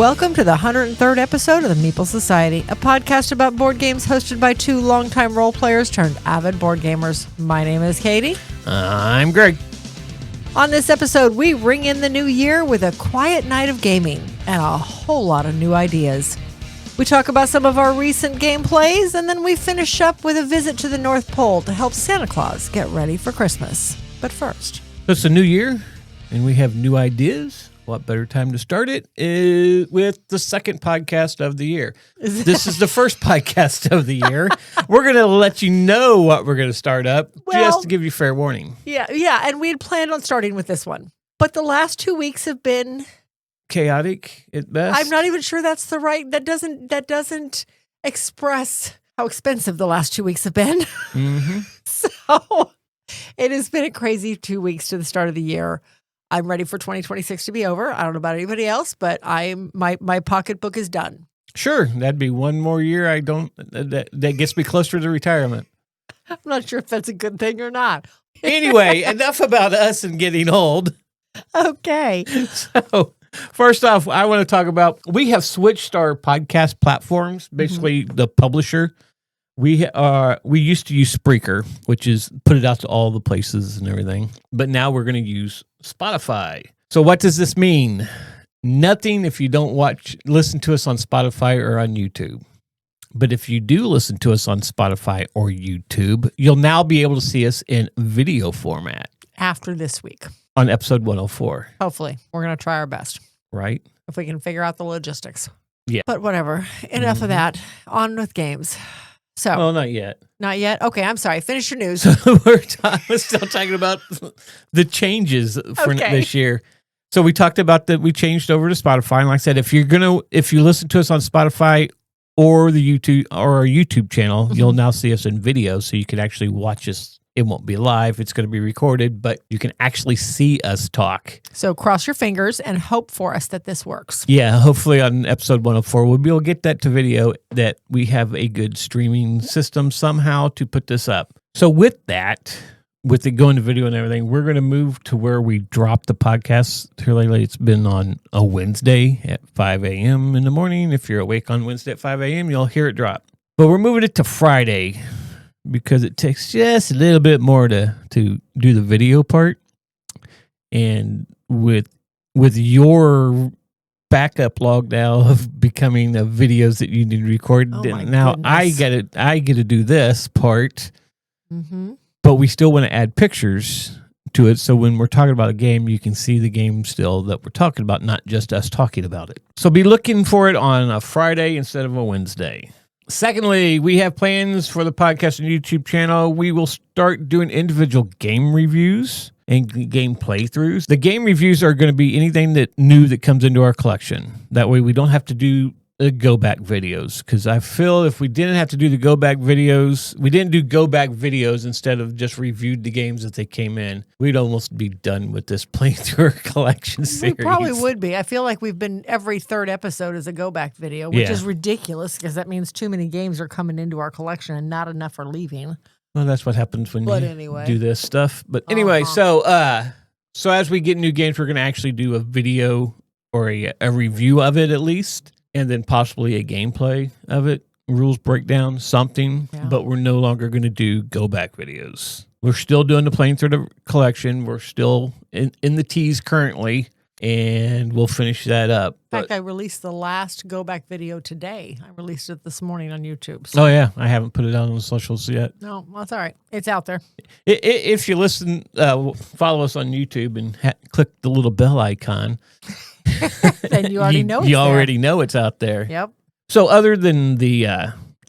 Welcome to the 103rd episode of the Meeple Society, a podcast about board games hosted by two longtime role players turned avid board gamers. My name is Katie. I'm Greg. On this episode, we ring in the new year with a quiet night of gaming and a whole lot of new ideas. We talk about some of our recent gameplays, and then we finish up with a visit to the North Pole to help Santa Claus get ready for Christmas. But first, It's a new year, and we have new ideas. What better time to start it is with the second podcast of the year. This is the first podcast of the year. We're going to let you know what we're going to start up, just to give you fair warning. Yeah, and we had planned on starting with this one. But the last 2 weeks have been Chaotic at best. I'm not even sure that's the right. That doesn't express how expensive the last 2 weeks have been. Mm-hmm. So it has been a crazy 2 weeks to the start of the year. I'm ready for 2026 to be over. I don't know about anybody else, but my pocketbook is done. Sure, that'd be one more year. That gets me closer to retirement. I'm not sure if that's a good thing or not. Anyway, enough about us and getting old. Okay. So, first off, I want to talk about, we have switched our podcast platforms, basically the publisher. We used to use Spreaker, which is put it out to all the places and everything. But now we're going to use Spotify. So what does this mean? Nothing if you don't listen to us on Spotify or on YouTube. But if you do listen to us on Spotify or YouTube, you'll now be able to see us in video format. After this week. On episode 104. Hopefully. We're going to try our best. Right? If we can figure out the logistics. Yeah. But whatever. Enough of that. On with games. So. Well, not yet. Not yet? Okay, I'm sorry. Finish your news. We're still talking about the changes for this year. So we talked about that we changed over to Spotify. And like I said, if you listen to us on Spotify or the YouTube or our YouTube channel, you'll now see us in video, so you can actually watch us. It won't be live. It's going to be recorded, but you can actually see us talk. So cross your fingers and hope for us that this works. Yeah, hopefully on episode 104, we'll be able to get that to video, that we have a good streaming system somehow to put this up. So with that, with it going to video and everything, we're going to move to where we drop the podcast. Here lately, it's been on a Wednesday at 5 a.m. in the morning. If you're awake on Wednesday at 5 a.m., you'll hear it drop. But we're moving it to Friday, because it takes just a little bit more to do the video part. And with your backup log now of becoming the videos that you need to record, now goodness. I get to do this part. Mm-hmm. But we still want to add pictures to it, so when we're talking about a game, you can see the game still that we're talking about, not just us talking about it. So be looking for it on a Friday instead of a Wednesday. Secondly, we have plans for the podcast and YouTube channel. We will start doing individual game reviews and game playthroughs. The game reviews are going to be anything new that comes into our collection. That way we don't have to do go-back videos, because I feel if we didn't have to do the go-back videos, we didn't do go-back videos instead of just reviewed the games as they came in, we'd almost be done with this playthrough collection series. We probably would be. I feel like we've been, every third episode is a go-back video, which is ridiculous, because that means too many games are coming into our collection and not enough are leaving. Well, that's what happens when you do this stuff. But anyway, so as we get new games, we're going to actually do a video or a review of it at least, and then possibly a gameplay of it, rules breakdown, something. Yeah. But we're no longer going to do go-back videos. We're still doing the playing through the collection. We're still in the tease currently, and we'll finish that up. In fact, I released the last go-back video today. I released it this morning on YouTube. So. Oh, yeah. I haven't put it out on the socials yet. No, well, that's all right. It's out there. If you listen, follow us on YouTube and click the little bell icon. Then you already know it's you already know it's out there. Yep. So other than the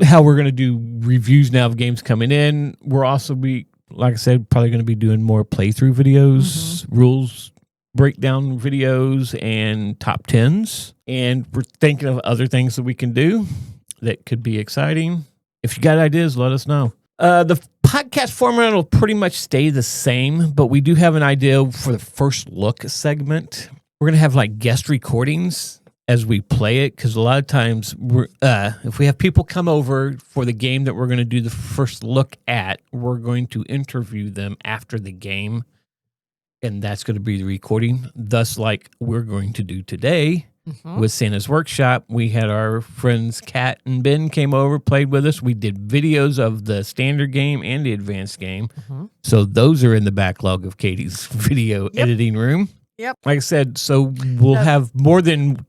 how we're going to do reviews now of games coming in, we're also like I said, probably going to be doing more playthrough videos, rules breakdown videos, and top 10s. And we're thinking of other things that we can do that could be exciting. If you got ideas, let us know. The podcast format will pretty much stay the same, but we do have an idea for the first look segment. We're going to have like guest recordings as we play it, because a lot of times if we have people come over for the game that we're going to do the first look at, we're going to interview them after the game, and that's going to be the recording, thus like we're going to do today. with Santa's Workshop. We had our friends Kat and Ben came over, played with us. We did videos of the standard game and the advanced game. So those are in the backlog of Katie's video editing room. Yep. Like I said, so we'll have more than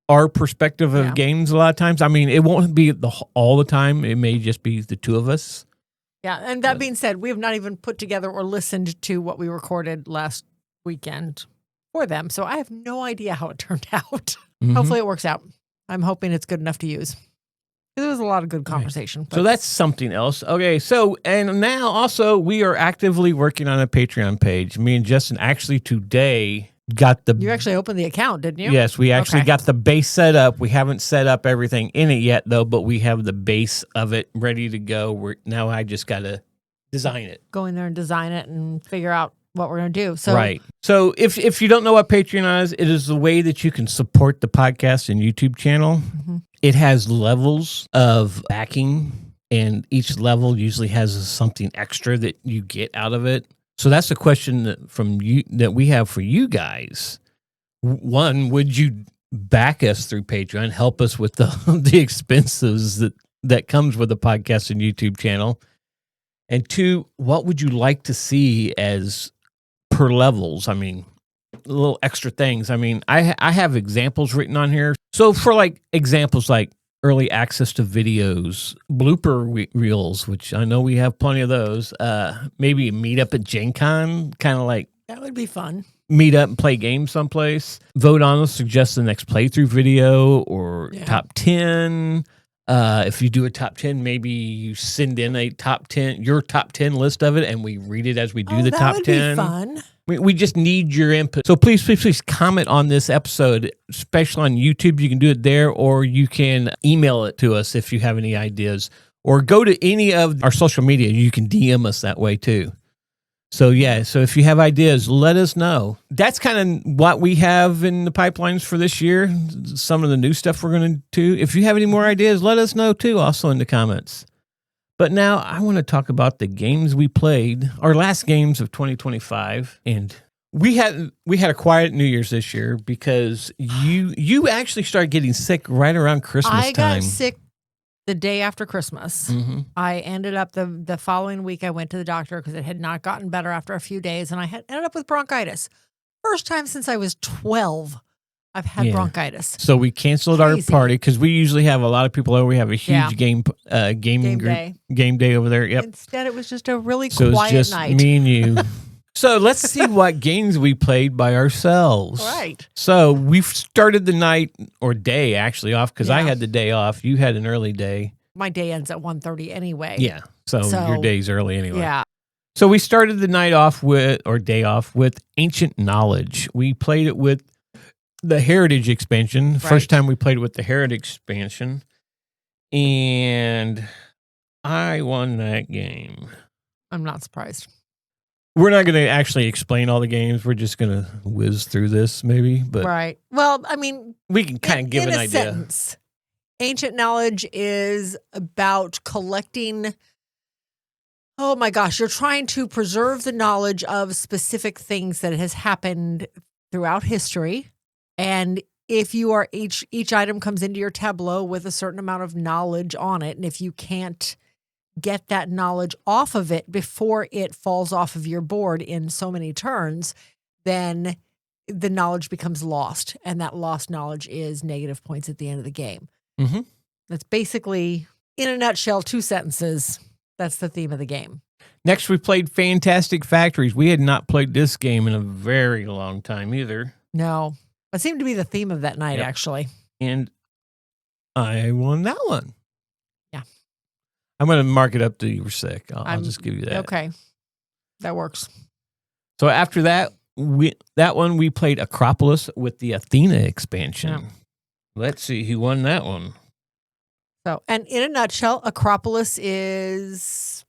our perspective of games a lot of times. I mean, it won't be all the time. It may just be the two of us. Yeah, and that being said, we have not even put together or listened to what we recorded last weekend for them. So I have no idea how it turned out. Hopefully it works out. I'm hoping it's good enough to use. There was a lot of good conversation. Right. So that's something else. Okay, so and now also we are actively working on a Patreon page. Me and Justin actually today got the... You actually opened the account, didn't you? Yes, we actually got the base set up. We haven't set up everything in it yet, though, but we have the base of it ready to go. Now I just got to design it. Go in there and design it and figure out what we're going to do. So, right. So if you don't know what Patreon is, it is the way that you can support the podcast and YouTube channel. It has levels of backing, and each level usually has something extra that you get out of it. So that's the question that we have for you guys. One, would you back us through Patreon, help us with the expenses that comes with the podcast and YouTube channel? And two, what would you like to see as per levels? I mean, little extra things. I mean, I have examples written on here. So for like examples like early access to videos, blooper reels, which I know we have plenty of those. Maybe a meet up at Gen Con, kind of like that would be fun. Meet up and play games someplace. Vote on us, suggest the next playthrough video or top 10. If you do a top 10, maybe you send in your top 10 list of it, and we read it as we do the top 10. That would be fun. We just need your input. So please comment on this episode, especially on YouTube. You can do it there, or you can email it to us if you have any ideas, or go to any of our social media. You can DM us that way too. So so if you have ideas, let us know. That's kind of what we have in the pipelines for this year. Some of the new stuff we're going to do. If you have any more ideas, let us know too, also in the comments. But now I want to talk about the games we played, our last games of 2025. And we had a quiet New Year's this year because you actually started getting sick right around Christmas time. I got sick the day after Christmas. I ended up the following week, I went to the doctor because it had not gotten better after a few days, and I had ended up with bronchitis. First time since I was 12. I've had bronchitis. So we canceled our party because we usually have a lot of people over. We have a huge game day over there. Yep. Instead, it was just a really quiet night. So it's just me and you. So let's see what games we played by ourselves. Right. So we've started the night or day actually off because I had the day off. You had an early day. My day ends at 1:30 anyway. Yeah. So your day's early anyway. Yeah. So we started the night off day off with Ancient Knowledge. We played it with the Heritage expansion. Right. First time we played with the Heritage expansion. And I won that game. I'm not surprised. We're not going to actually explain all the games. We're just going to whiz through this maybe. But right. Well, I mean, we can kind of give an idea. Sentence, Ancient Knowledge is about collecting... Oh my gosh, you're trying to preserve the knowledge of specific things that has happened throughout history. And if you are each item comes into your tableau with a certain amount of knowledge on it, and if you can't get that knowledge off of it before it falls off of your board in so many turns, then the knowledge becomes lost, and that lost knowledge is negative points at the end of the game. That's basically, in a nutshell, 2 sentences. That's the theme of the game. Next, we played Fantastic Factories. We had not played this game in a very long time either. No. It seemed to be the theme of that night, actually. And I won that one. Yeah. I'm going to mark it up that you were sick. I'll just give you that. Okay. That works. So after that, we played Acropolis with the Athena expansion. Yeah. Let's see who won that one. So, and in a nutshell, Acropolis is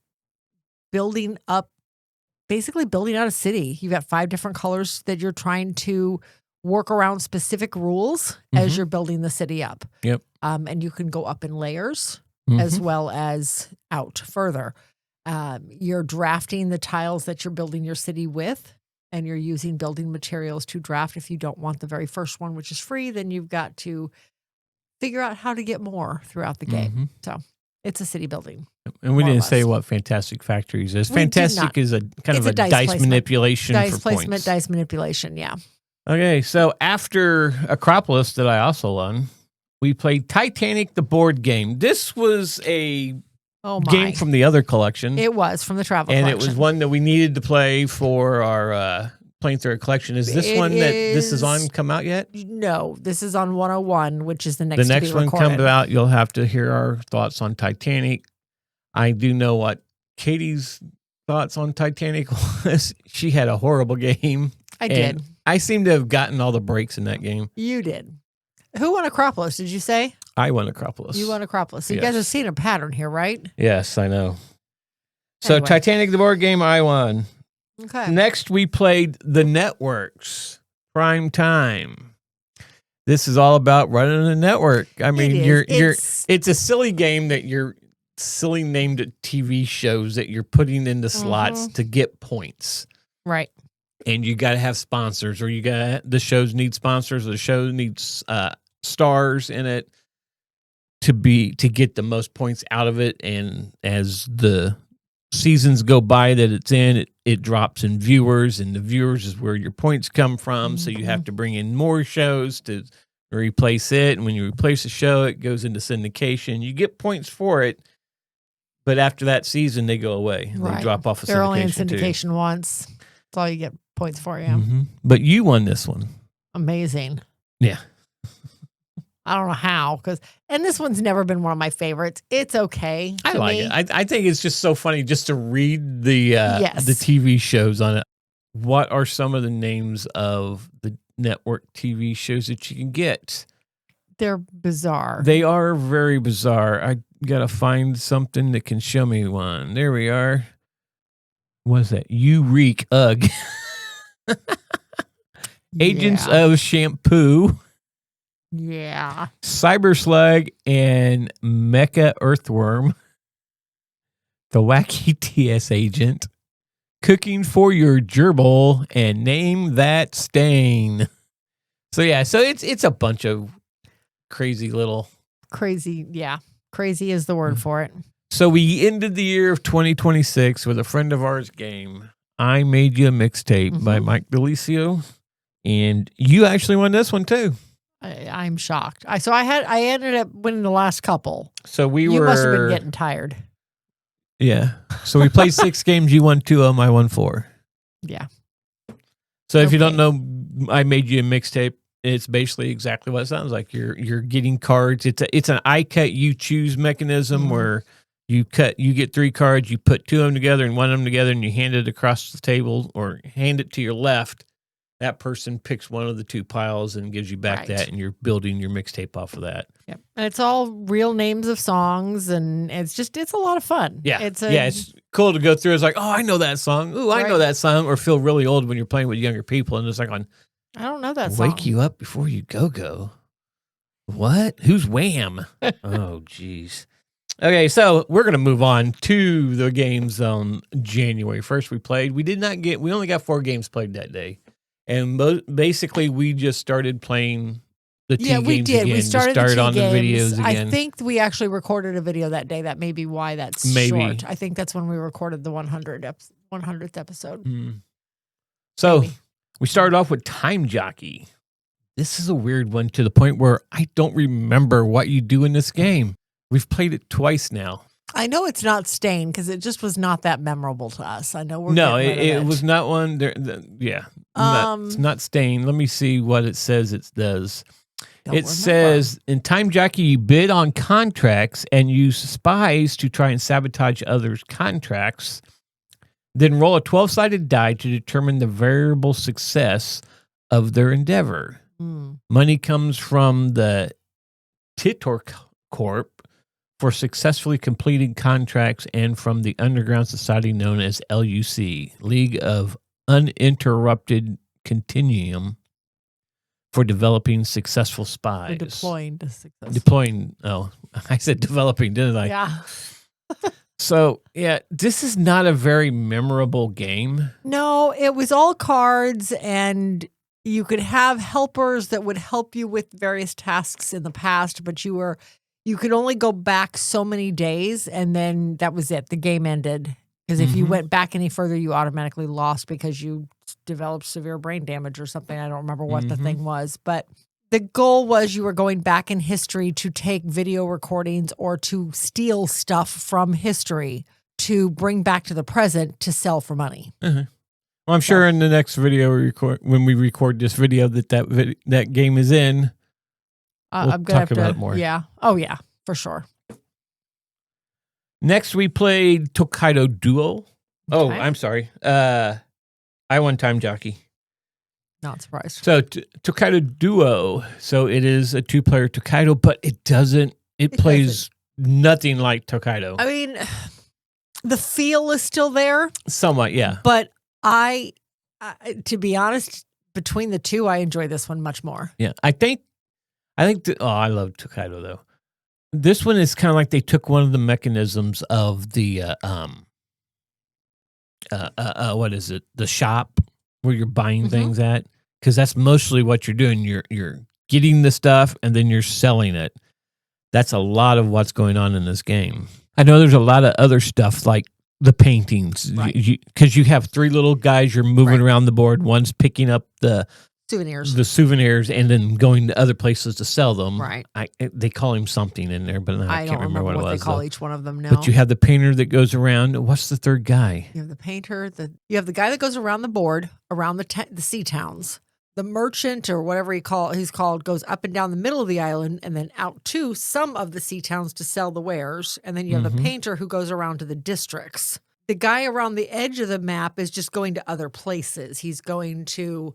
basically building out a city. You've got 5 different colors that you're trying to work around specific rules as you're building the city up. Yep. And you can go up in layers as well as out further. You're drafting the tiles that you're building your city with. and you're using building materials to draft. If you don't want the very first one, which is free, then you've got to figure out how to get more throughout the game. So it's a city building. And we didn't say what Fantastic Factories is. Fantastic is a kind of a dice manipulation dice for placement, points. dice manipulation, yeah. Okay, so after Acropolis that I also won, we played Titanic, the board game. This was a game from the other collection. It was from the travel collection. And it was one that we needed to play for our playing through a collection. Is this one that this is on come out yet? No, this is on 101, which is the next one recorded. comes out. You'll have to hear our thoughts on Titanic. I do know what Katie's thoughts on Titanic was. She had a horrible game. I did. I seem to have gotten all the breaks in that game. You did. Who won Acropolis, did you say? I won Acropolis. You won Acropolis. So you guys have seen a pattern here, right? Yes, I know. So anyway. Titanic, the board game, I won. Okay. Next, we played The Networks, Prime Time. This is all about running a network. I mean, it's a silly game that you're silly named TV shows that you're putting into slots to get points. Right. And you got to have sponsors, or the shows need sponsors, or the show needs stars in it to get the most points out of it. And as the seasons go by that it's in, it drops in viewers, and the viewers is where your points come from. So you have to bring in more shows to replace it. And when you replace a show, it goes into syndication. You get points for it, but after that season, they go away. They drop off of syndication. They're only in syndication once. That's all you get points for, yeah. But you won this one. Amazing. Yeah. I don't know how, and this one's never been one of my favorites. It's okay. I like it. I think it's just so funny just to read the TV shows on it. What are some of the names of the network TV shows that you can get? They're bizarre. They are very bizarre. I got to find something that can show me one. There we are. What's that? You Reek. Ugh. Agents of Shampoo. Yeah. Cyber Slug and Mecha Earthworm. The Wacky TS Agent. Cooking for Your Gerbil, and Name That Stain. So yeah, so it's a bunch of crazy little... Crazy, yeah. Crazy is the word for it. So we ended the year of 2026 with a friend of ours game. I Made You a Mixtape by Mike DeLisio. And you actually won this one too. I'm shocked. I ended up winning the last couple. So you must have been getting tired. Yeah. So we played 6 games. You won 2 of them. I won 4. Yeah. So if you don't know, I Made You a Mixtape. It's basically exactly what it sounds like. You're getting cards. It's an I cut you choose mechanism where you get 3 cards. You put 2 of them together and 1 of them together, and you hand it across the table or hand it to your left. That person picks one of the 2 piles and gives you back that, and you're building your mixtape off of that. Yep. And it's all real names of songs, and it's a lot of fun. Yeah. It's cool to go through. It's like, oh, I know that song. Ooh, I know that song. Or feel really old when you're playing with younger people, and it's like, I don't know that song. Wake you up before you go. What? Who's Wham? Oh, jeez. Okay, so we're going to move on to the games on January 1st we played. We only got 4 games played that day. And basically, we just started playing the T games we did. Again. We started on the videos again. I think we actually recorded a video that day. That may be why that's short. I think that's when we recorded the 100th episode. So we started off with Time Jockey. This is a weird one to the point where I don't remember what you do in this game. We've played it twice now. I know it's not Stain because it just was not that memorable to us. I know it was not one. It's not Stain. Let me see what it says it does. Says, in Time Jockey, you bid on contracts and use spies to try and sabotage others' contracts. Then roll a 12-sided die to determine the variable success of their endeavor. Money comes from the Titor Corp for successfully completing contracts, and from the underground society known as LUC, League of Uninterrupted Continuum, for developing successful spies. Deploying to successful. Deploying. Oh, I said developing, didn't I? Yeah. So, yeah, this is not a very memorable game. No, it was all cards, and you could have helpers that would help you with various tasks in the past, but you could only go back so many days, and then that was it. The game ended. Because if you went back any further, you automatically lost because you developed severe brain damage or something. I don't remember what the thing was. But the goal was you were going back in history to take video recordings or to steal stuff from history to bring back to the present to sell for money. Well, I'm sure in the next video when we record this video that game is in, we'll I'm gonna talk about it more. Yeah. Oh, yeah, for sure. Next, we played Tokaido Duo. Oh, Okay. I'm sorry. I won Time Jockey. Not surprised. So Tokaido Duo. So it is a 2-player Tokaido, but it plays nothing like Tokaido. I mean, the feel is still there. Somewhat, yeah. But I to be honest, between the two, I enjoy this one much more. Yeah. I love Tokaido though. This one is kind of like they took one of the mechanisms of the what is it? The shop where you're buying things at, because that's mostly what you're doing. You're getting the stuff and then you're selling it. That's a lot of what's going on in this game. I know there's a lot of other stuff like the paintings, because you have 3 little guys you're moving around the board. One's picking up the souvenirs and then going to other places to sell them. Right. They call him something in there, but I can't remember what it was. They call each one of them now. But you have the painter that goes around. What's the third guy? You have the painter. You have the guy that goes around the board, around the sea towns. The merchant or whatever he's called goes up and down the middle of the island and then out to some of the sea towns to sell the wares. And then you have the painter who goes around to the districts. The guy around the edge of the map is just going to other places. He's going to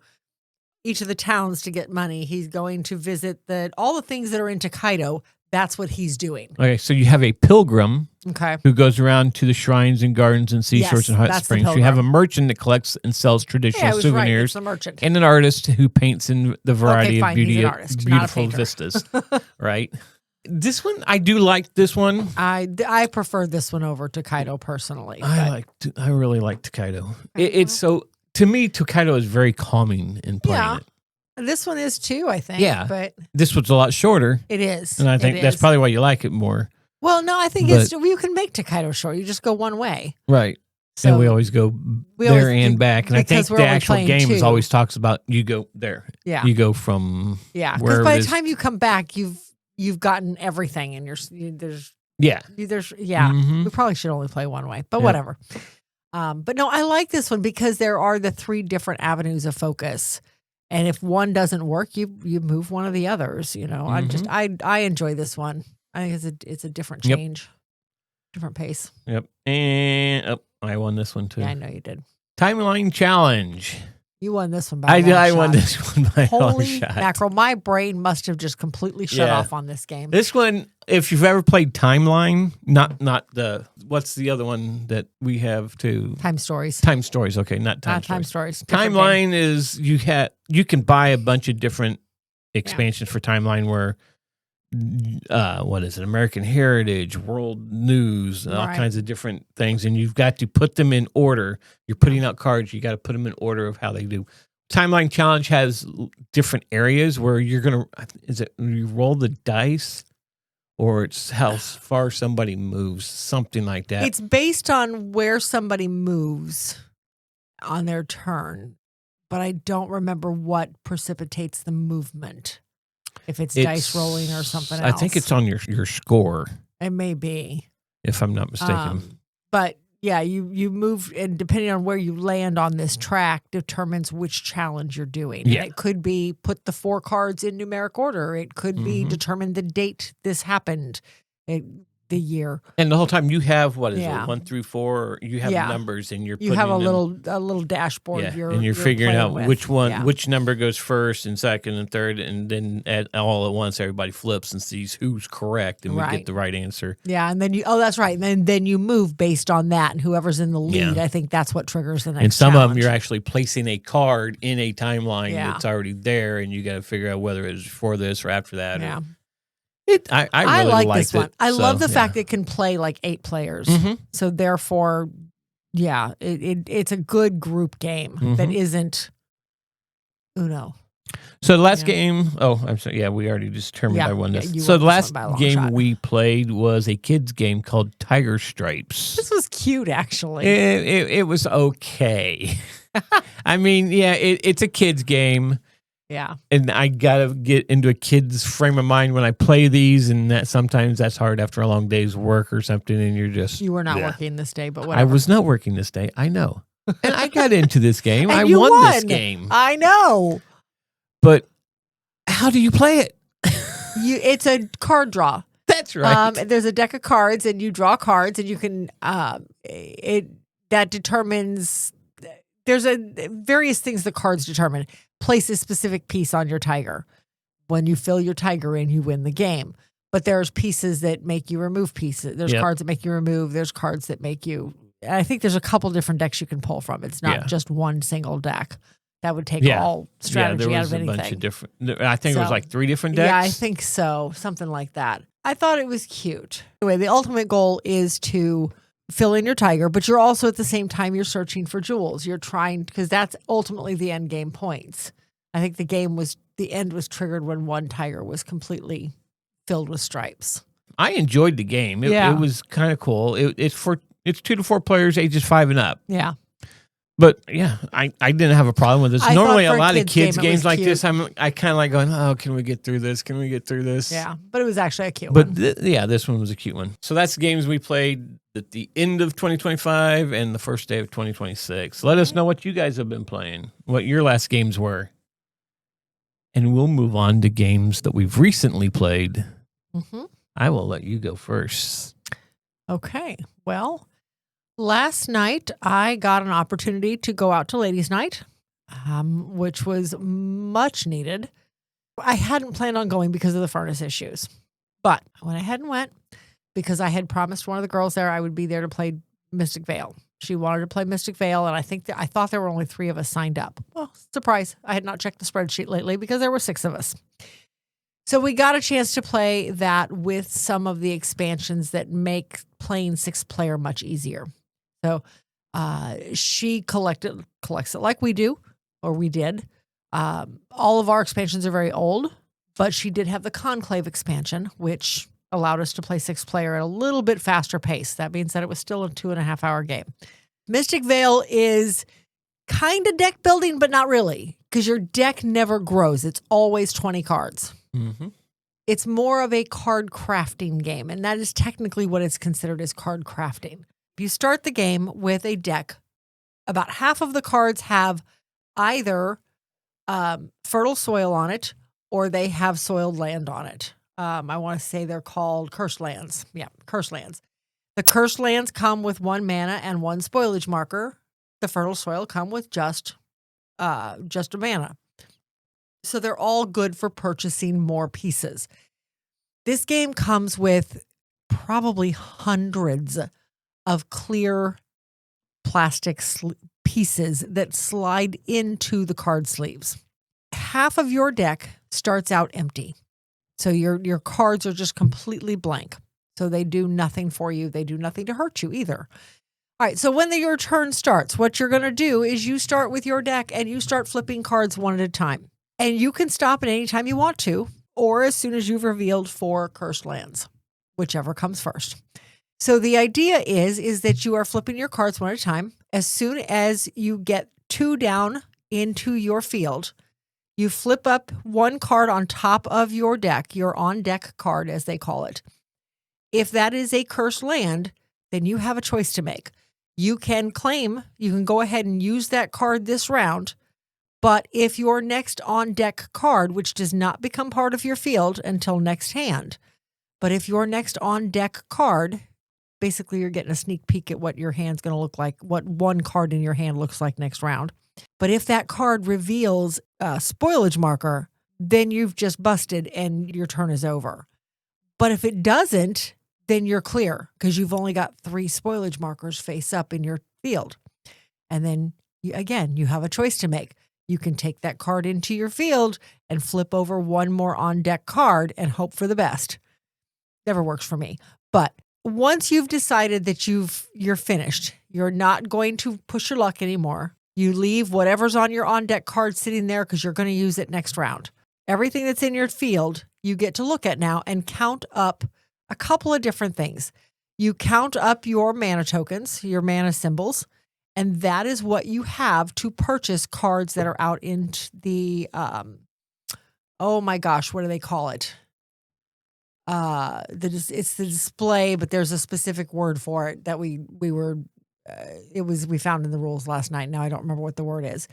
each of the towns to get money. He's going to visit all the things that are in Tokaido. That's what he's doing. Okay, so you have a pilgrim who goes around to the shrines and gardens and seashores and hot springs. You have a merchant that collects and sells traditional souvenirs. Right. Merchant. And an artist who paints in the variety of beautiful vistas. Right? This one, I do like this one. I prefer this one over Tokaido personally. I really like Tokaido. It's so, to me, Tokaido is very calming in playing it. This one is too, I think. Yeah. But this one's a lot shorter. It is. And I think that's probably why you like it more. Well, no, I think you can make Tokaido short. You just go one way. Right. So and we always go there and back. And I think the actual game always talks about you go there. Yeah. You go from because by the time you come back, you've gotten everything and there's we probably should only play one way, but whatever. But no, I like this one because there are the 3 different avenues of focus. And if one doesn't work, you move one of the others. You know, I enjoy this one. I think it's a different change, different pace. Yep. And I won this one too. Yeah, I know you did. Timeline challenge. You won this one by I won this one by a long shot. Holy mackerel! My brain must have just completely shut off on this game. This one, if you've ever played Timeline, not the what's the other one that we have too? Time Stories. Time Stories. Okay, not Time Stories. Timeline is you can buy a bunch of different expansions for Timeline where. What is it? American Heritage, World News, all kinds of different things, and you've got to put them in order. You're putting out cards. You got to put them in order of how they do. Timeline Challenge has different areas where you're gonna. Is it you roll the dice, or it's how far somebody moves, something like that. It's based on where somebody moves on their turn, but I don't remember what precipitates the movement. If it's dice rolling or something else. I think it's on your score. It may be. If I'm not mistaken. But yeah, you move, and depending on where you land on this track determines which challenge you're doing. Yeah. And it could be put the 4 cards in numeric order. It could be determine the date this happened. The year, and the whole time you have what is it 1 through 4? You have numbers, and you have a little dashboard. And you're figuring out which number goes first and second and third, and then all at once everybody flips and sees who's correct, and we get the right answer. Yeah, and then that's right, and then you move based on that, and whoever's in the lead, I think that's what triggers the next. And some challenge. of them you're actually placing a card in a timeline that's already there, and you got to figure out whether it's before this or after that. Yeah. I really like liked this one. it, I love the yeah. fact it can play like 8 players. Mhm. So therefore, yeah, it's a good group game that isn't Uno. So the last Yeah. game, I'm sorry, yeah, we already determined Yeah, I won yeah, this. you So won the this last one by a long game shot. we played was a kids game called Tiger Stripes. This was cute, actually. It was okay. I mean, yeah, it's a kids game. Yeah. And I gotta get into a kid's frame of mind when I play these, and that sometimes that's hard after a long day's work or something, and you're just You were not yeah. working this day, but whatever. I was not working this day. I know, and I got into this game. And I you won this won. game. I know. But how do you play it? It's a card draw. That's right. There's a deck of cards, and you draw cards, and you can that determines. There's various things the cards determine. Place a specific piece on your tiger. When you fill your tiger in, you win the game. But there's pieces that make you remove pieces. There's cards that make you remove. There's cards that make you. I think there's a couple different decks you can pull from. It's not just one single deck. That would take all strategy out of anything. There was a bunch of different. I think it was like 3 different decks. Yeah, I think so. Something like that. I thought it was cute. Anyway, the ultimate goal is to fill in your tiger, but you're also at the same time you're searching for jewels. You're trying, because that's ultimately the end game points. I think the end was triggered when one tiger was completely filled with stripes. I enjoyed the game. It was kind of cool. It's 2 to 4 players, ages 5 and up. Yeah. But yeah, I didn't have a problem with this. I Normally, thought a for a lot of kids kids game, it games was like cute. this, I kind of like going, oh, can we get through this? Can we get through this? Yeah, but it was actually a cute But one. this one was a cute one. So that's the games we played at the end of 2025 and the first day of 2026. Let us know what you guys have been playing, what your last games were. And we'll move on to games that we've recently played. Mm-hmm. I will let you go first. Okay. Well, last night I got an opportunity to go out to Ladies' Night, which was much needed. I hadn't planned on going because of the furnace issues, but I went ahead and went because I had promised one of the girls there I would be there to play Mystic Vale. She wanted to play Mystic Vale, and I thought there were only 3 of us signed up. Well, surprise. I had not checked the spreadsheet lately because there were 6 of us. So we got a chance to play that with some of the expansions that make playing 6-player much easier. So she collects it like we do, or we did. All of our expansions are very old, but she did have the Conclave expansion, which allowed us to play 6-player at a little bit faster pace. That means that it was still a 2.5-hour game. Mystic Vale is kind of deck building, but not really, because your deck never grows. It's always 20 cards. Mm-hmm. It's more of a card crafting game, and that is technically what it's considered as card crafting. If you start the game with a deck, about half of the cards have either fertile soil on it or they have soiled land on it. I want to say they're called cursed lands. Yeah, cursed lands. The cursed lands come with 1 mana and 1 spoilage marker. The fertile soil come with just a mana. So they're all good for purchasing more pieces. This game comes with probably hundreds of clear plastic pieces that slide into the card sleeves. Half of your deck starts out empty. So your cards are just completely blank. So they do nothing for you. They do nothing to hurt you either. All right, so when your turn starts, what you're going to do is you start with your deck and you start flipping cards one at a time. And you can stop at any time you want to, or as soon as you've revealed 4 cursed lands, whichever comes first. So the idea is that you are flipping your cards one at a time. As soon as you get 2 down into your field, you flip up 1 card on top of your deck, your on-deck card, as they call it. If that is a cursed land, then you have a choice to make. You can go ahead and use that card this round, but if your next on-deck card, which does not become part of your field until next hand, but if your next on-deck card, basically you're getting a sneak peek at what your hand's going to look like, what 1 card in your hand looks like next round. But if that card reveals a spoilage marker, then you've just busted and your turn is over. But if it doesn't, then you're clear because you've only got 3 spoilage markers face up in your field. And then, you have a choice to make. You can take that card into your field and flip over 1 more on-deck card and hope for the best. Never works for me. But once you've decided that you're finished, you're not going to push your luck anymore. You leave whatever's on your on-deck card sitting there because you're going to use it next round. Everything that's in your field, you get to look at now and count up a couple of different things. You count up your mana tokens, your mana symbols, and that is what you have to purchase cards that are out in the, oh my gosh, what do they call it? It's the display, but there's a specific word for it that we found in the rules last night. Now I don't remember what the word is,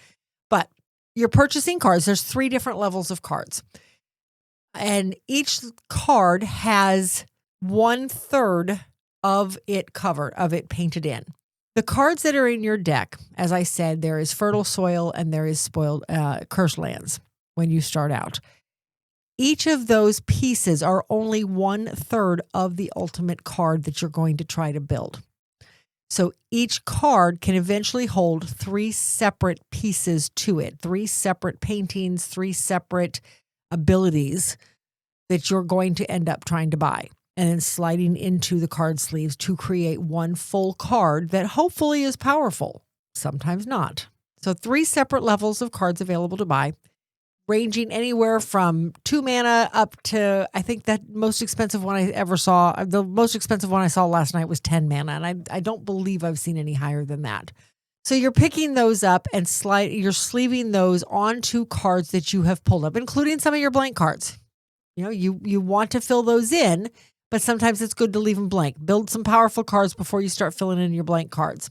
but you're purchasing cards. There's 3 different levels of cards, and each card has 1/3 of it covered, of it painted in. The cards that are in your deck, as I said, there is Fertile Soil and there is Spoiled Cursed Lands when you start out. Each of those pieces are only 1/3 of the ultimate card that you're going to try to build. So each card can eventually hold 3 separate pieces to it, 3 separate paintings, 3 separate abilities that you're going to end up trying to buy, and then sliding into the card sleeves to create one full card that hopefully is powerful, sometimes not. So 3 separate levels of cards available to buy, ranging anywhere from 2 mana up to, I think that most expensive one I ever saw, the most expensive one I saw last night was 10 mana, and I don't believe I've seen any higher than that. So you're picking those up and you're sleeving those onto cards that you have pulled up, including some of your blank cards. You know, you want to fill those in, but sometimes it's good to leave them blank. Build some powerful cards before you start filling in your blank cards.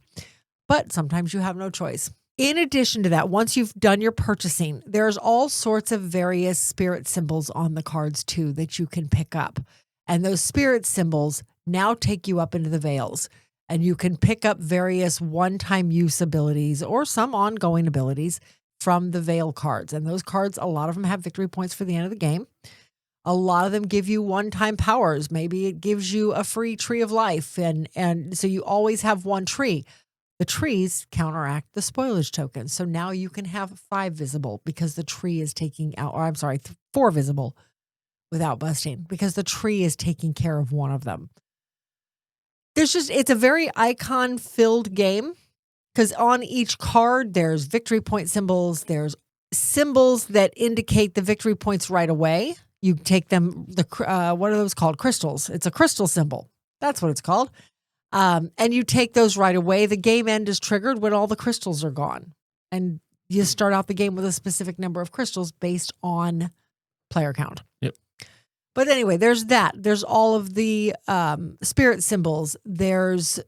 But sometimes you have no choice. In addition to that, once you've done your purchasing, there's all sorts of various spirit symbols on the cards too that you can pick up. And those spirit symbols now take you up into the Veils. And you can pick up various one-time use abilities or some ongoing abilities from the Veil cards. And those cards, a lot of them have victory points for the end of the game. A lot of them give you one-time powers. Maybe it gives you a free tree of life. And so you always have one tree. The trees counteract the spoilage tokens. So now you can have 5 visible because the tree is taking out, or I'm sorry, 4 visible without busting because the tree is taking care of one of them. It's a very icon-filled game because on each card, there's victory point symbols. There's symbols that indicate the victory points right away. You take them, what are those called? Crystals. It's a crystal symbol. That's what it's called. And you take those right away. The game end is triggered when all the crystals are gone. And you start out the game with a specific number of crystals based on player count. Yep. But anyway, there's that. There's all of the spirit symbols. There's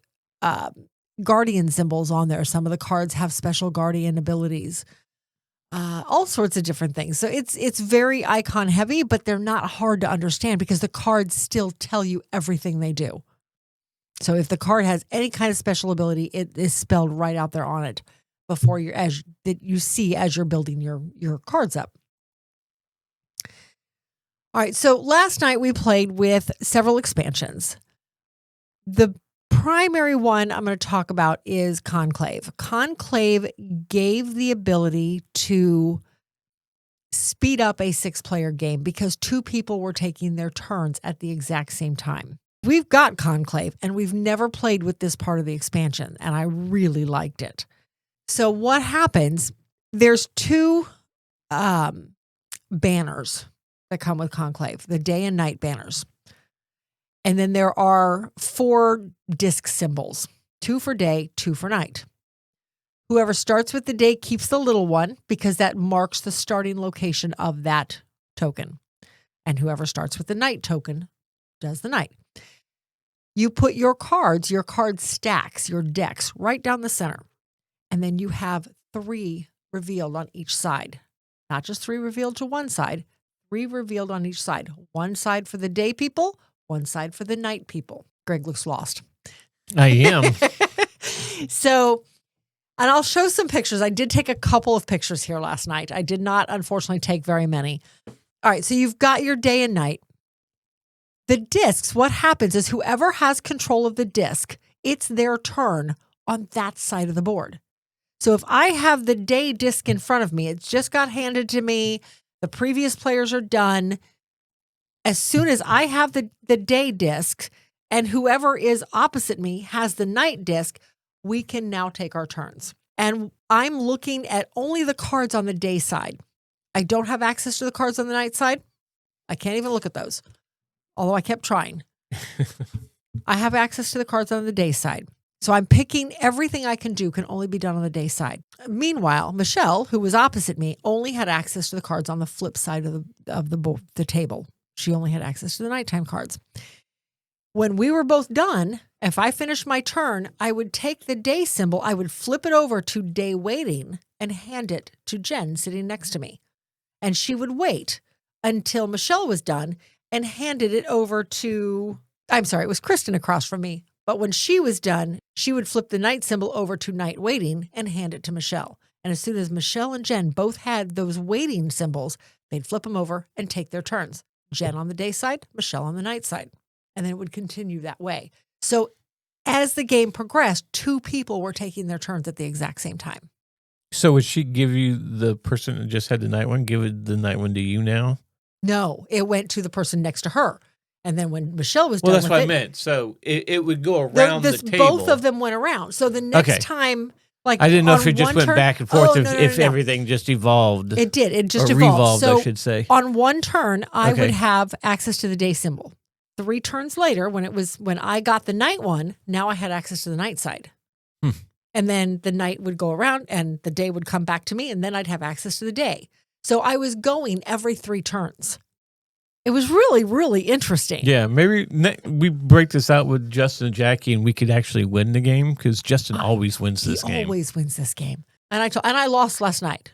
guardian symbols on there. Some of the cards have special guardian abilities. All sorts of different things. So it's very icon heavy, but they're not hard to understand because the cards still tell you everything they do. So if the card has any kind of special ability, it is spelled right out there on it before that you see as you're building your cards up. All right, so last night we played with several expansions. The primary one I'm going to talk about is Conclave. Conclave gave the ability to speed up a 6-player game because 2 people were taking their turns at the exact same time. We've got Conclave, and we've never played with this part of the expansion, and I really liked it. So what happens, there's 2 banners that come with Conclave, the day and night banners. And then there are 4 disc symbols, 2 for day, 2 for night. Whoever starts with the day keeps the little one because that marks the starting location of that token. And whoever starts with the night token does the night. You put your card stacks, your decks right down the center. And then you have 3 revealed on each side. Not just 3 revealed to one side, 3 revealed on each side. One side for the day people, one side for the night people. Greg looks lost. I am. So, and I'll show some pictures. I did take a couple of pictures here last night. I did not, unfortunately, take very many. All right, so you've got your day and night. The discs, what happens is whoever has control of the disc, it's their turn on that side of the board. So if I have the day disc in front of me, it's just got handed to me, the previous players are done, As soon as I have the day disc and whoever is opposite me has the night disc, we can now take our turns. And I'm looking at only the cards on the day side. I don't have access to the cards on the night side. I can't even look at those, although I kept trying. I have access to the cards on the day side. So I'm picking everything I can do can only be done on the day side. Meanwhile, Michelle, who was opposite me, only had access to the cards on the flip side of the table. She only had access to the nighttime cards. When we were both done, if I finished my turn, I would take the day symbol, I would flip it over to day waiting and hand it to Jen sitting next to me. And she would wait until Michelle was done and handed it over to, it was Kristen across from me. But when she was done, she would flip the night symbol over to night waiting and hand it to Michelle. And as soon as Michelle and Jen both had those waiting symbols, they'd flip them over and take their turns. Jen on the day side, Michelle on the night side. And then it would continue that way. So as the game progressed, 2 people were taking their turns at the exact same time. So would she give you the person that just had the night one, give the night one to you now? No, it went to the person next to her. And then when Michelle was done that's with what it, I meant. So it would go around the table. Both of them went around. So the next time, like I didn't know if it just went turn, back and forth, no, if everything just evolved. It did. It just or evolved. Revolved, so I should say. On one turn, I would have access to the day symbol. 3 turns later, when I got the night one, now I had access to the night side. And then the night would go around and the day would come back to me, and then I'd have access to the day. So I was going every 3 turns. It was really, really interesting. Yeah, maybe we break this out with Justin and Jackie, and we could actually win the game because Justin always wins this game. He always wins this game, and I lost last night.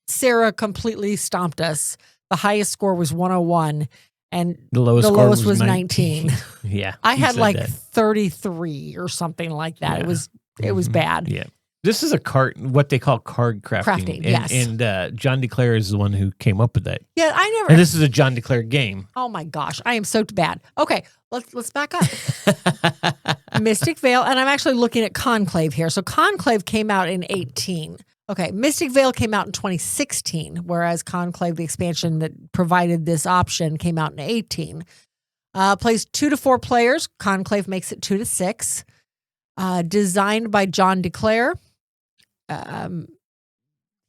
Sarah completely stomped us. The highest score was 101, and the lowest was 19. Yeah, I had like 33 or something like that. Yeah. It was bad. Yeah. This is what they call card crafting. Yes. And John DeClaire is the one who came up with that. Yeah, I never. And this is a John DeClaire game. Oh my gosh, I am so bad. Okay, let's back up. Mystic Vale, and I'm actually looking at Conclave here. So Conclave came out in 2018. Okay, Mystic Vale came out in 2016, whereas Conclave, the expansion that provided this option, came out in 2018. Plays 2 to 4 players. Conclave makes it 2 to 6. Designed by John DeClaire.